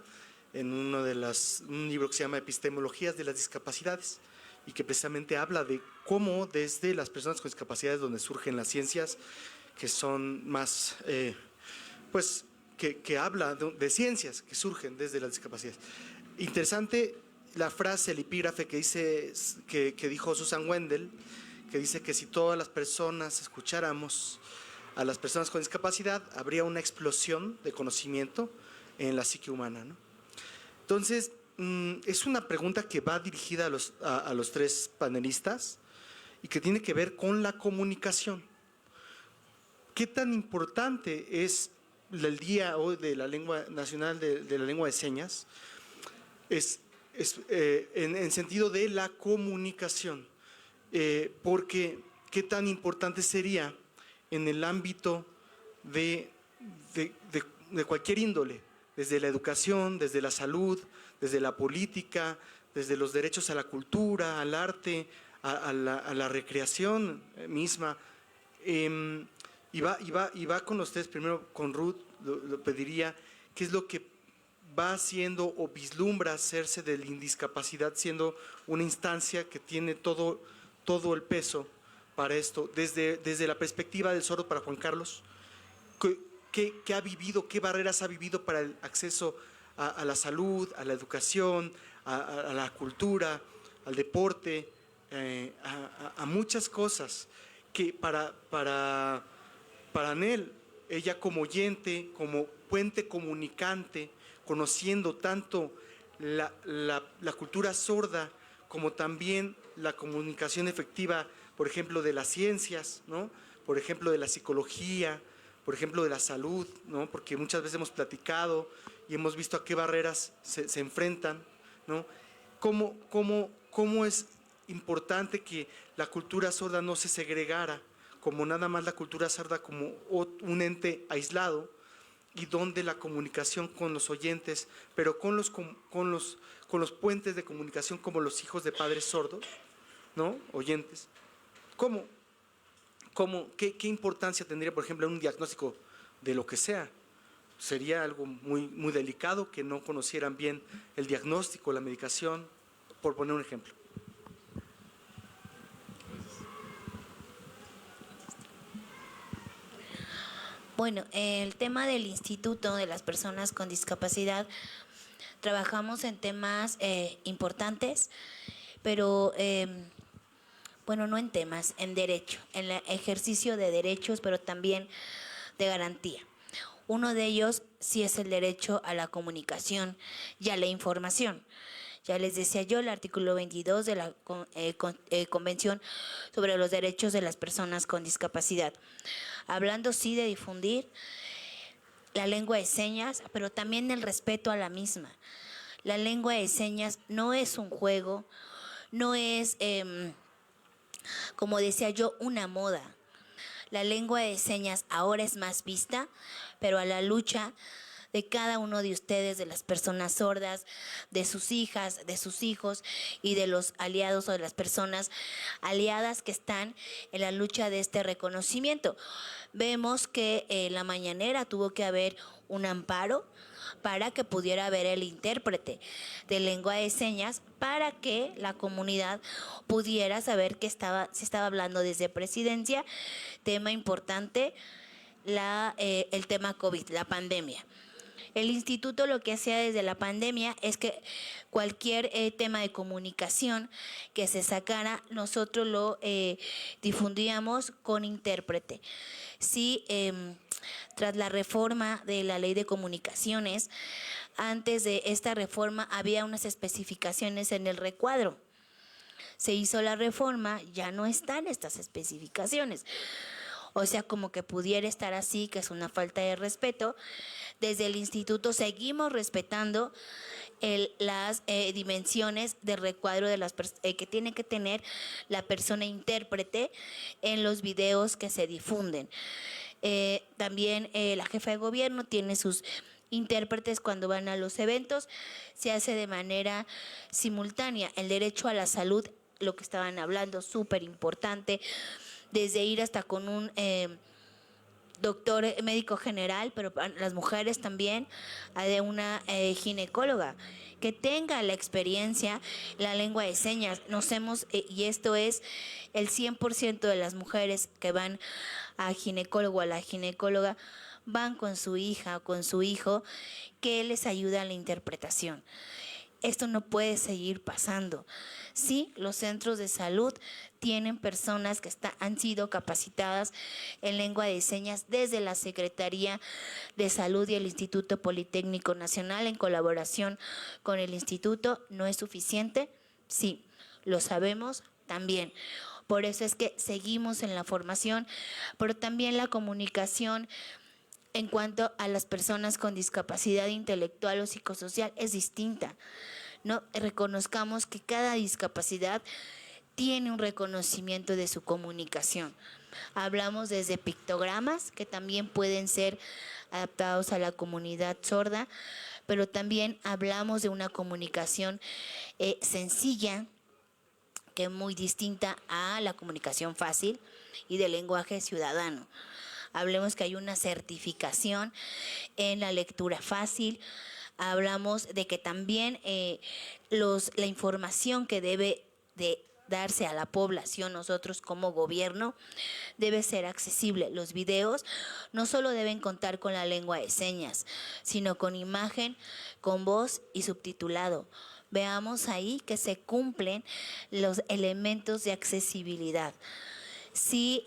en un libro que se llama Epistemologías de las Discapacidades, y que precisamente habla de cómo desde las personas con discapacidades donde surgen las ciencias, que son más, pues, que habla de ciencias que surgen desde las discapacidades. Interesante la frase, el epígrafe que dijo Susan Wendell, que dice que si todas las personas escucháramos a las personas con discapacidad, habría una explosión de conocimiento en la psique humana, ¿no? Entonces, es una pregunta que va dirigida a los tres panelistas y que tiene que ver con la comunicación. ¿Qué tan importante es el Día hoy de la Lengua Nacional de la Lengua de Señas? En sentido de la comunicación, porque qué tan importante sería en el ámbito de cualquier índole, desde la educación, desde la salud, desde la política, desde los derechos a la cultura, al arte, a la recreación misma. Y va con ustedes, primero con Ruth, lo pediría, ¿qué es lo que va haciendo o vislumbra hacerse de la indiscapacidad siendo una instancia que tiene todo el peso para esto? Desde la perspectiva del sordo para Juan Carlos, ¿qué ha vivido, qué barreras ha vivido para el acceso a la salud, a la educación, a la cultura, al deporte, a muchas cosas que para Anel, ella como oyente, como puente comunicante, conociendo tanto la cultura sorda como también la comunicación efectiva, por ejemplo, de las ciencias, ¿no? Por ejemplo, de la psicología, por ejemplo, de la salud, ¿no? Porque muchas veces hemos platicado y hemos visto a qué barreras se enfrentan, ¿no? ¿Cómo es importante que la cultura sorda no se segregara como nada más la cultura sorda como un ente aislado, y donde la comunicación con los oyentes, pero con los puentes de comunicación como los hijos de padres sordos, ¿no? Oyentes. ¿Qué importancia tendría, por ejemplo, en un diagnóstico de lo que sea? Sería algo muy, muy delicado que no conocieran bien el diagnóstico, la medicación, por poner un ejemplo. Bueno, el tema del Instituto de las Personas con Discapacidad, trabajamos en temas importantes, pero bueno, no en temas, en derecho, en el ejercicio de derechos, pero también de garantía. Uno de ellos sí es el derecho a la comunicación y a la información. Ya les decía yo, el artículo 22 de la Convención sobre los Derechos de las Personas con Discapacidad. Hablando sí de difundir la lengua de señas, pero también el respeto a la misma. La lengua de señas no es un juego, no es, como decía yo, una moda. La lengua de señas ahora es más vista, pero a la lucha de cada uno de ustedes, de las personas sordas, de sus hijas, de sus hijos y de los aliados o de las personas aliadas que están en la lucha de este reconocimiento. Vemos que en la mañanera tuvo que haber un amparo para que pudiera haber el intérprete de lengua de señas, para que la comunidad pudiera saber que se estaba hablando desde presidencia, tema importante, el tema COVID, la pandemia. El instituto lo que hacía desde la pandemia es que cualquier tema de comunicación que se sacara, nosotros lo difundíamos con intérprete. Sí, tras la reforma de la Ley de Comunicaciones, antes de esta reforma había unas especificaciones en el recuadro. se hizo la reforma, ya no están estas especificaciones. O sea, como que pudiera estar así, que es una falta de respeto. Desde el instituto seguimos respetando las dimensiones de recuadro de las que tiene que tener la persona intérprete en los videos que se difunden. También la jefa de gobierno tiene sus intérpretes cuando van a los eventos, se hace de manera simultánea. El derecho a la salud, lo que estaban hablando, súper importante, desde ir hasta con un doctor médico general, pero las mujeres también, de una ginecóloga que tenga la experiencia, la lengua de señas. Y esto es el 100% de las mujeres que van al ginecólogo o a la ginecóloga, van con su hija o con su hijo, que les ayuda a la interpretación. Esto no puede seguir pasando. Sí, los centros de salud tienen personas que han sido capacitadas en lengua de señas desde la Secretaría de Salud y el Instituto Politécnico Nacional en colaboración con el instituto. ¿No es suficiente? Sí, lo sabemos también. Por eso es que seguimos en la formación, pero también la comunicación en cuanto a las personas con discapacidad intelectual o psicosocial es distinta. No reconozcamos que cada discapacidad tiene un reconocimiento de su comunicación. Hablamos desde pictogramas, que también pueden ser adaptados a la comunidad sorda, pero también hablamos de una comunicación sencilla, que es muy distinta a la comunicación fácil y del lenguaje ciudadano. Hablemos que hay una certificación en la lectura fácil. Hablamos de que también la información que debe de darse a la población, nosotros como gobierno, debe ser accesible. Los videos no solo deben contar con la lengua de señas, sino con imagen, con voz y subtitulado. Veamos ahí que se cumplen los elementos de accesibilidad. Sí,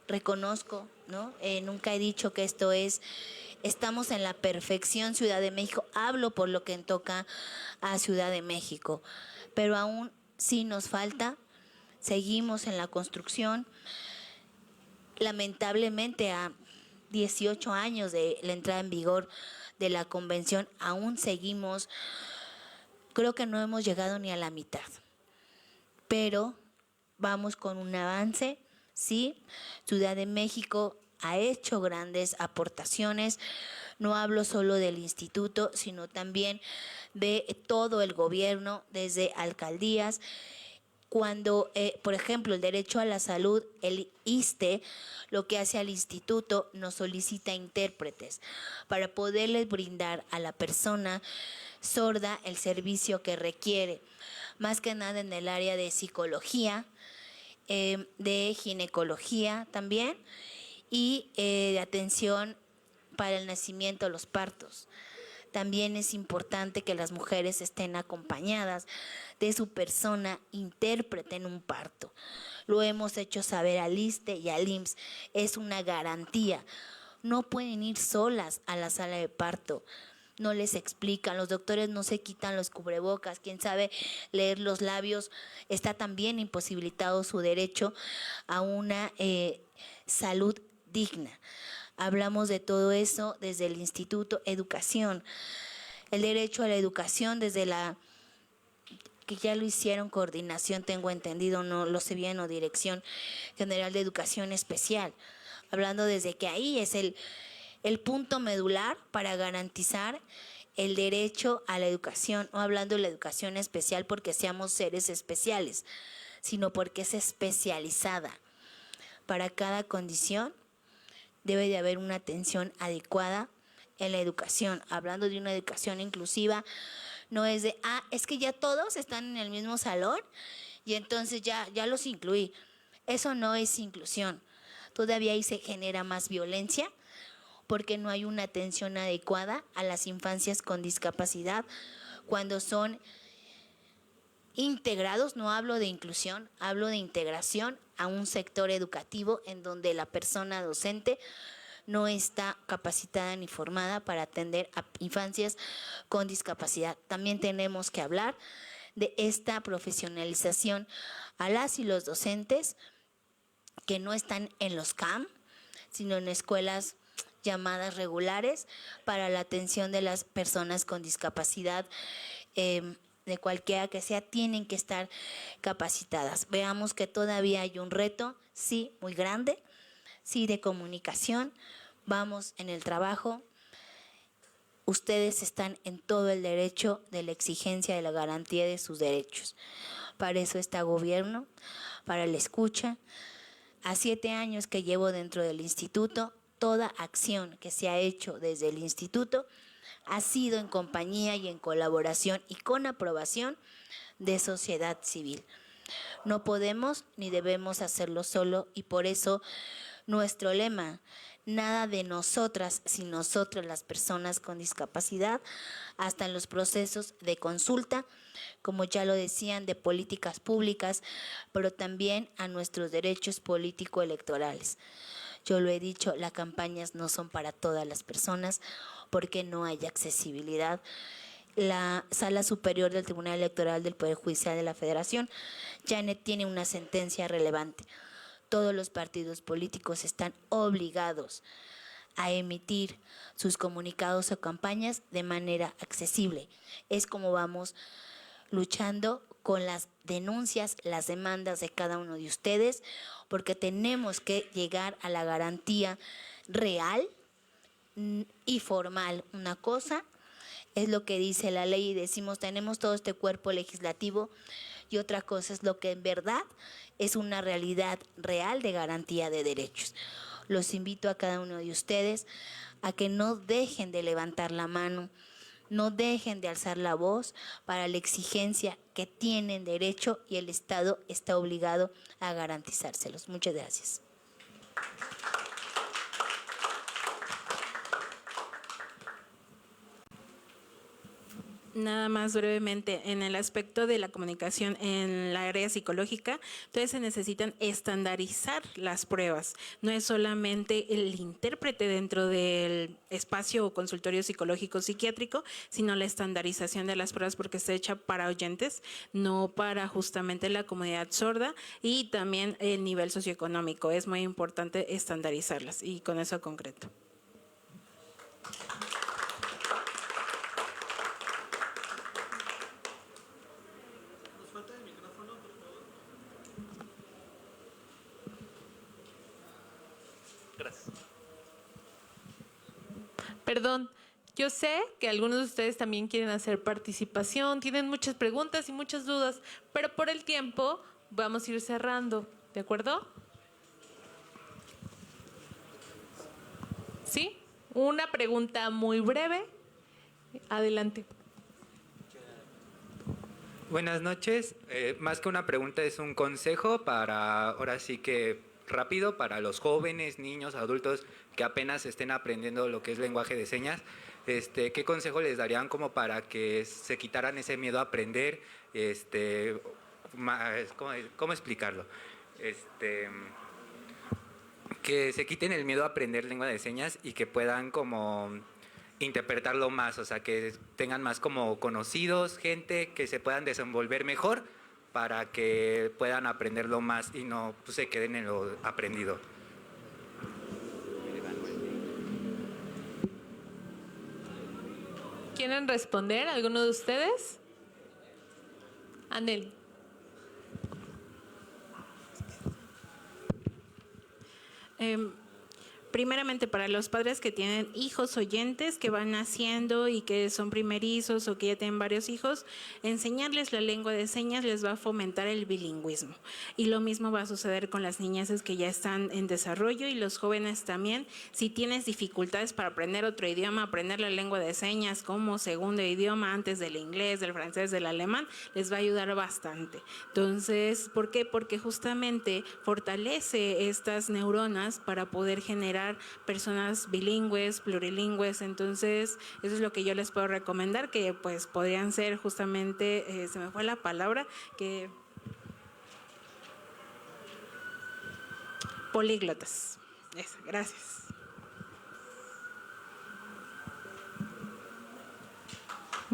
reconozco, ¿no? Nunca he dicho que estamos en la perfección Ciudad de México. Hablo por lo que toca a Ciudad de México, pero aún sí nos falta. Seguimos en la construcción. Lamentablemente, a 18 años de la entrada en vigor de la convención, aún seguimos. Creo que no hemos llegado ni a la mitad, pero vamos con un avance. Sí, Ciudad de México ha hecho grandes aportaciones. No hablo solo del instituto, sino también de todo el gobierno, desde alcaldías. Cuando, por ejemplo, el derecho a la salud, el ISSSTE, lo que hace al instituto, nos solicita intérpretes para poderles brindar a la persona sorda el servicio que requiere, más que nada en el área de psicología, de ginecología también, y de atención para el nacimiento, los partos. También es importante que las mujeres estén acompañadas de su persona intérprete en un parto. Lo hemos hecho saber al ISSSTE y al IMSS. Es una garantía. No pueden ir solas a la sala de parto. No les explican, los doctores no se quitan los cubrebocas, quien sabe leer los labios, está también imposibilitado su derecho a una salud digna. Hablamos de todo eso desde el Instituto Educación, el derecho a la educación desde que ya lo hicieron coordinación, tengo entendido, no lo sé bien, o Dirección General de Educación Especial, hablando desde que ahí es el punto medular para garantizar el derecho a la educación, no hablando de la educación especial porque seamos seres especiales, sino porque es especializada. Para cada condición debe de haber una atención adecuada en la educación. Hablando de una educación inclusiva, no es de, es que ya todos están en el mismo salón y entonces ya los incluí. Eso no es inclusión. Todavía ahí se genera más violencia, porque no hay una atención adecuada a las infancias con discapacidad cuando son integrados. No hablo de inclusión, hablo de integración a un sector educativo en donde la persona docente no está capacitada ni formada para atender a infancias con discapacidad. También tenemos que hablar de esta profesionalización a las y los docentes que no están en los CAM, sino en escuelas llamadas regulares para la atención de las personas con discapacidad de cualquiera que sea, tienen que estar capacitadas. Veamos que todavía hay un reto, sí, muy grande, sí, de comunicación. Vamos en el trabajo. Ustedes están en todo el derecho de la exigencia de la garantía de sus derechos. Para eso está gobierno, para la escucha. A 7 años que llevo dentro del instituto, toda acción que se ha hecho desde el instituto ha sido en compañía y en colaboración y con aprobación de sociedad civil. No podemos ni debemos hacerlo solo y por eso nuestro lema, nada de nosotras sin nosotros las personas con discapacidad, hasta en los procesos de consulta, como ya lo decían, de políticas públicas, pero también a nuestros derechos político-electorales. Yo lo he dicho, las campañas no son para todas las personas porque no hay accesibilidad. La Sala Superior del Tribunal Electoral del Poder Judicial de la Federación ya tiene una sentencia relevante. Todos los partidos políticos están obligados a emitir sus comunicados o campañas de manera accesible. Es como vamos luchando con las denuncias, las demandas de cada uno de ustedes, porque tenemos que llegar a la garantía real y formal. Una cosa es lo que dice la ley y decimos tenemos todo este cuerpo legislativo, y otra cosa es lo que en verdad es una realidad real de garantía de derechos. Los invito a cada uno de ustedes a que no dejen de levantar la mano, no dejen de alzar la voz para la exigencia que tienen derecho y el Estado está obligado a garantizárselos. Muchas gracias. Nada más brevemente, en el aspecto de la comunicación en la área psicológica, entonces se necesitan estandarizar las pruebas. No es solamente el intérprete dentro del espacio o consultorio psicológico psiquiátrico, sino la estandarización de las pruebas porque está hecha para oyentes, no para justamente la comunidad sorda, y también el nivel socioeconómico. Es muy importante estandarizarlas y con eso concreto. Gracias. Perdón, yo sé que algunos de ustedes también quieren hacer participación, tienen muchas preguntas y muchas dudas, pero por el tiempo vamos a ir cerrando, ¿de acuerdo? ¿Sí? Una pregunta muy breve. Adelante. Buenas noches. Más que una pregunta es un consejo para, ahora sí que rápido, para los jóvenes, niños, adultos que apenas estén aprendiendo lo que es lenguaje de señas. ¿Qué consejo les darían como para que se quitaran ese miedo a aprender? ¿Cómo explicarlo? Que se quiten el miedo a aprender lengua de señas y que puedan como interpretarlo más, o sea, que tengan más como conocidos, gente que se puedan desenvolver mejor para que puedan aprenderlo más y no pues, se queden en lo aprendido. ¿Quieren responder alguno de ustedes? Anel. Primeramente, para los padres que tienen hijos oyentes que van naciendo y que son primerizos o que ya tienen varios hijos, enseñarles la lengua de señas les va a fomentar el bilingüismo. Y lo mismo va a suceder con las niñeces que ya están en desarrollo y los jóvenes también. Si tienes dificultades para aprender otro idioma, aprender la lengua de señas como segundo idioma antes del inglés, del francés, del alemán, les va a ayudar bastante. Entonces, ¿por qué? Porque justamente fortalece estas neuronas para poder generar personas bilingües, plurilingües. Entonces, eso es lo que yo les puedo recomendar, que pues podrían ser justamente, se me fue la palabra, que políglotas. Eso, gracias.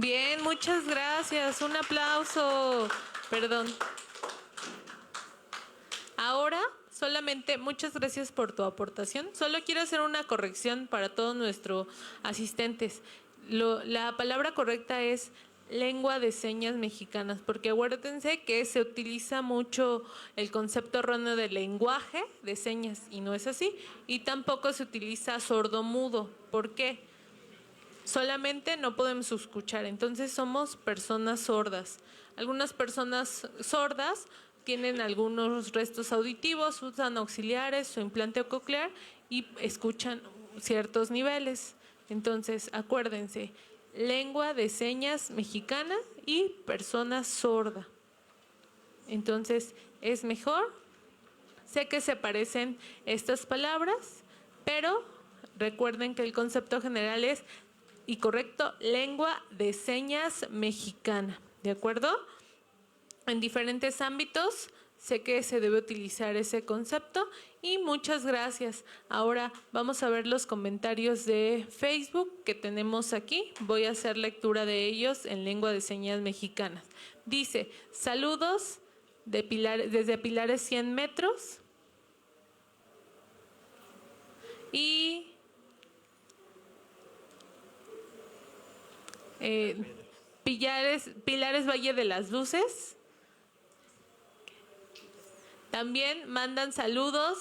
Bien, muchas gracias. Un aplauso. Perdón. Ahora, solamente muchas gracias por tu aportación. Solo quiero hacer una corrección para todos nuestros asistentes. La palabra correcta es lengua de señas mexicanas, porque acuérdense que se utiliza mucho el concepto erróneo de lenguaje de señas y no es así. Y tampoco se utiliza sordomudo. ¿Por qué? Solamente no podemos escuchar, entonces somos personas sordas. Algunas personas sordas tienen algunos restos auditivos, usan auxiliares, su implante coclear y escuchan ciertos niveles. Entonces, acuérdense, lengua de señas mexicana y persona sorda. Entonces, es mejor. Sé que se parecen estas palabras, pero recuerden que el concepto general es y correcto, lengua de señas mexicana, ¿de acuerdo? En diferentes ámbitos sé que se debe utilizar ese concepto y muchas gracias. Ahora vamos a ver los comentarios de Facebook que tenemos aquí. Voy a hacer lectura de ellos en lengua de señas mexicanas. Dice, saludos desde Pilares 100 metros. Y Pilares Valle de las Luces. También mandan saludos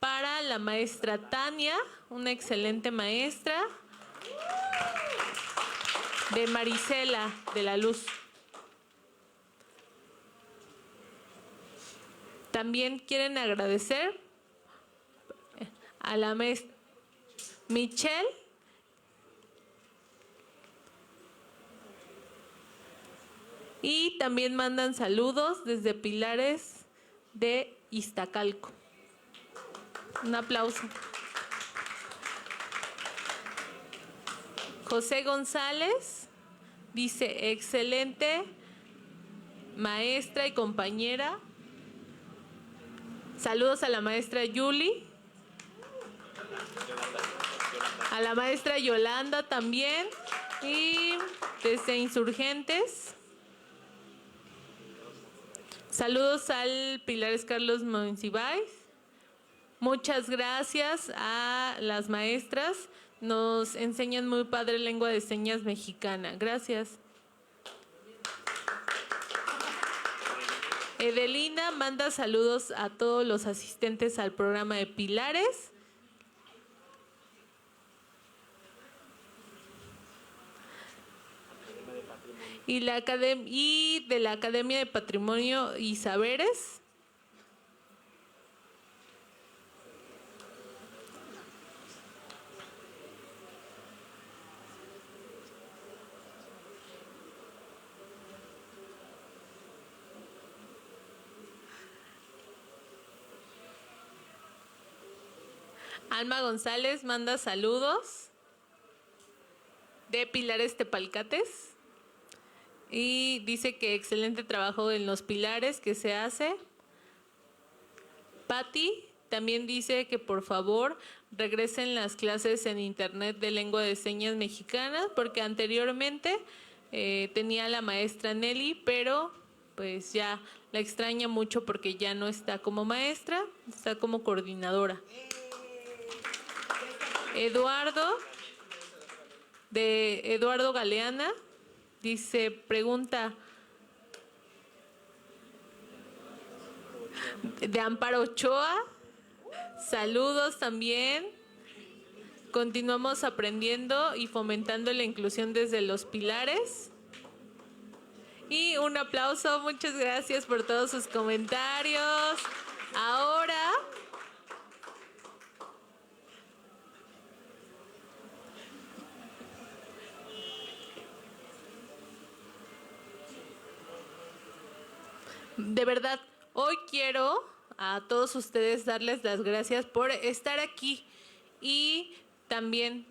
para la maestra Tania, una excelente maestra, de Marisela de la Luz. También quieren agradecer a la maestra Michelle y también mandan saludos desde Pilares de Iztacalco. Un aplauso. José González dice, excelente maestra y compañera. Saludos a la maestra Yuli. A la maestra Yolanda también. Y desde Insurgentes. Saludos al Pilares Carlos Monsiváis. Muchas gracias a las maestras. Nos enseñan muy padre lengua de señas mexicana. Gracias. Edelina manda saludos a todos los asistentes al programa de Pilares. Y de la Academia de Patrimonio y Saberes. Alma González manda saludos de Pilares Tepalcates. Y dice que excelente trabajo en los pilares que se hace. Patti también dice que por favor regresen las clases en internet de lengua de señas mexicanas, porque anteriormente tenía la maestra Nelly, pero pues ya la extraña mucho porque ya no está como maestra, está como coordinadora. Eduardo Galeana dice, pregunta de Amparo Ochoa. Saludos también. Continuamos aprendiendo y fomentando la inclusión desde los pilares. Y un aplauso, muchas gracias por todos sus comentarios. Ahora de verdad, hoy quiero a todos ustedes darles las gracias por estar aquí y también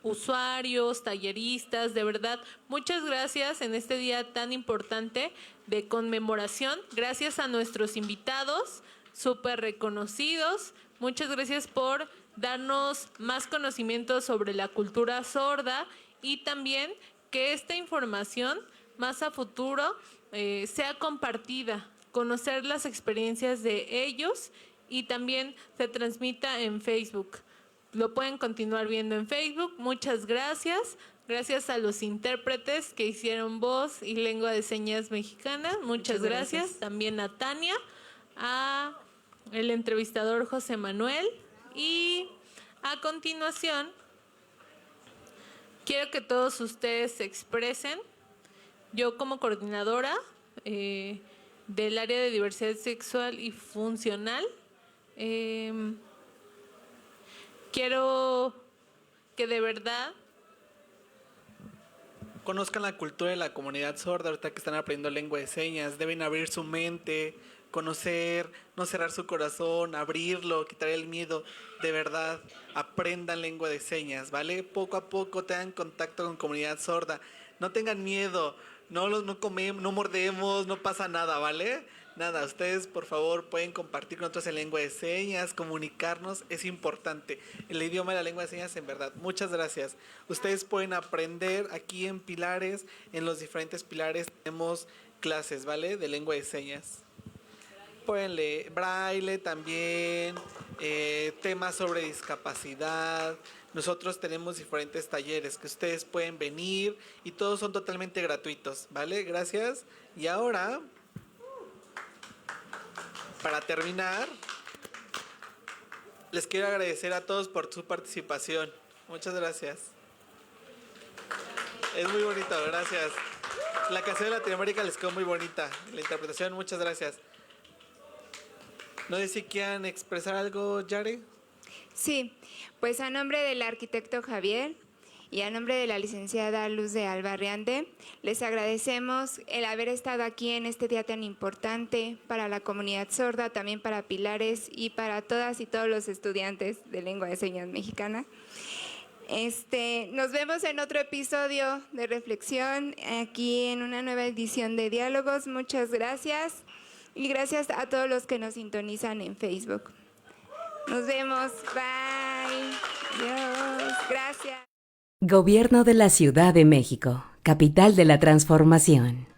usuarios, talleristas, de verdad, muchas gracias en este día tan importante de conmemoración. Gracias a nuestros invitados, súper reconocidos. Muchas gracias por darnos más conocimiento sobre la cultura sorda y también que esta información más a futuro sea compartida, conocer las experiencias de ellos y también se transmita en Facebook. Lo pueden continuar viendo en Facebook. Muchas gracias. Gracias a los intérpretes que hicieron voz y lengua de señas mexicana. Muchas gracias. También a Tania, a el entrevistador José Manuel. Y a continuación, quiero que todos ustedes se expresen. Yo como coordinadora del área de diversidad sexual y funcional, quiero que de verdad conozcan la cultura de la comunidad sorda. Ahorita que están aprendiendo lengua de señas, deben abrir su mente, conocer, no cerrar su corazón, abrirlo, quitar el miedo. De verdad, aprendan lengua de señas, ¿vale? Poco a poco tengan contacto con comunidad sorda. No tengan miedo, no comemos, no mordemos, no pasa nada, ¿vale? Nada, ustedes por favor pueden compartir con otros en lengua de señas, comunicarnos, es importante. El idioma de la lengua de señas, en verdad. Muchas gracias. Ustedes pueden aprender aquí en Pilares, en los diferentes pilares tenemos clases, ¿vale? De lengua de señas. Pueden leer braille también, temas sobre discapacidad. Nosotros tenemos diferentes talleres que ustedes pueden venir y todos son totalmente gratuitos, ¿vale? Gracias. Y ahora, para terminar, les quiero agradecer a todos por su participación. Muchas gracias. Es muy bonito, gracias. La canción de Latinoamérica les quedó muy bonita. La interpretación, muchas gracias. No sé si quieran expresar algo, Yare. Sí, pues a nombre del arquitecto Javier y a nombre de la licenciada Luz de Albarriante, les agradecemos el haber estado aquí en este día tan importante para la comunidad sorda, también para Pilares y para todas y todos los estudiantes de lengua de señas mexicana. Nos vemos en otro episodio de reflexión, aquí en una nueva edición de Diálogos. Muchas gracias y gracias a todos los que nos sintonizan en Facebook. Nos vemos. Bye. Adiós. Gracias. Gobierno de la Ciudad de México, capital de la transformación.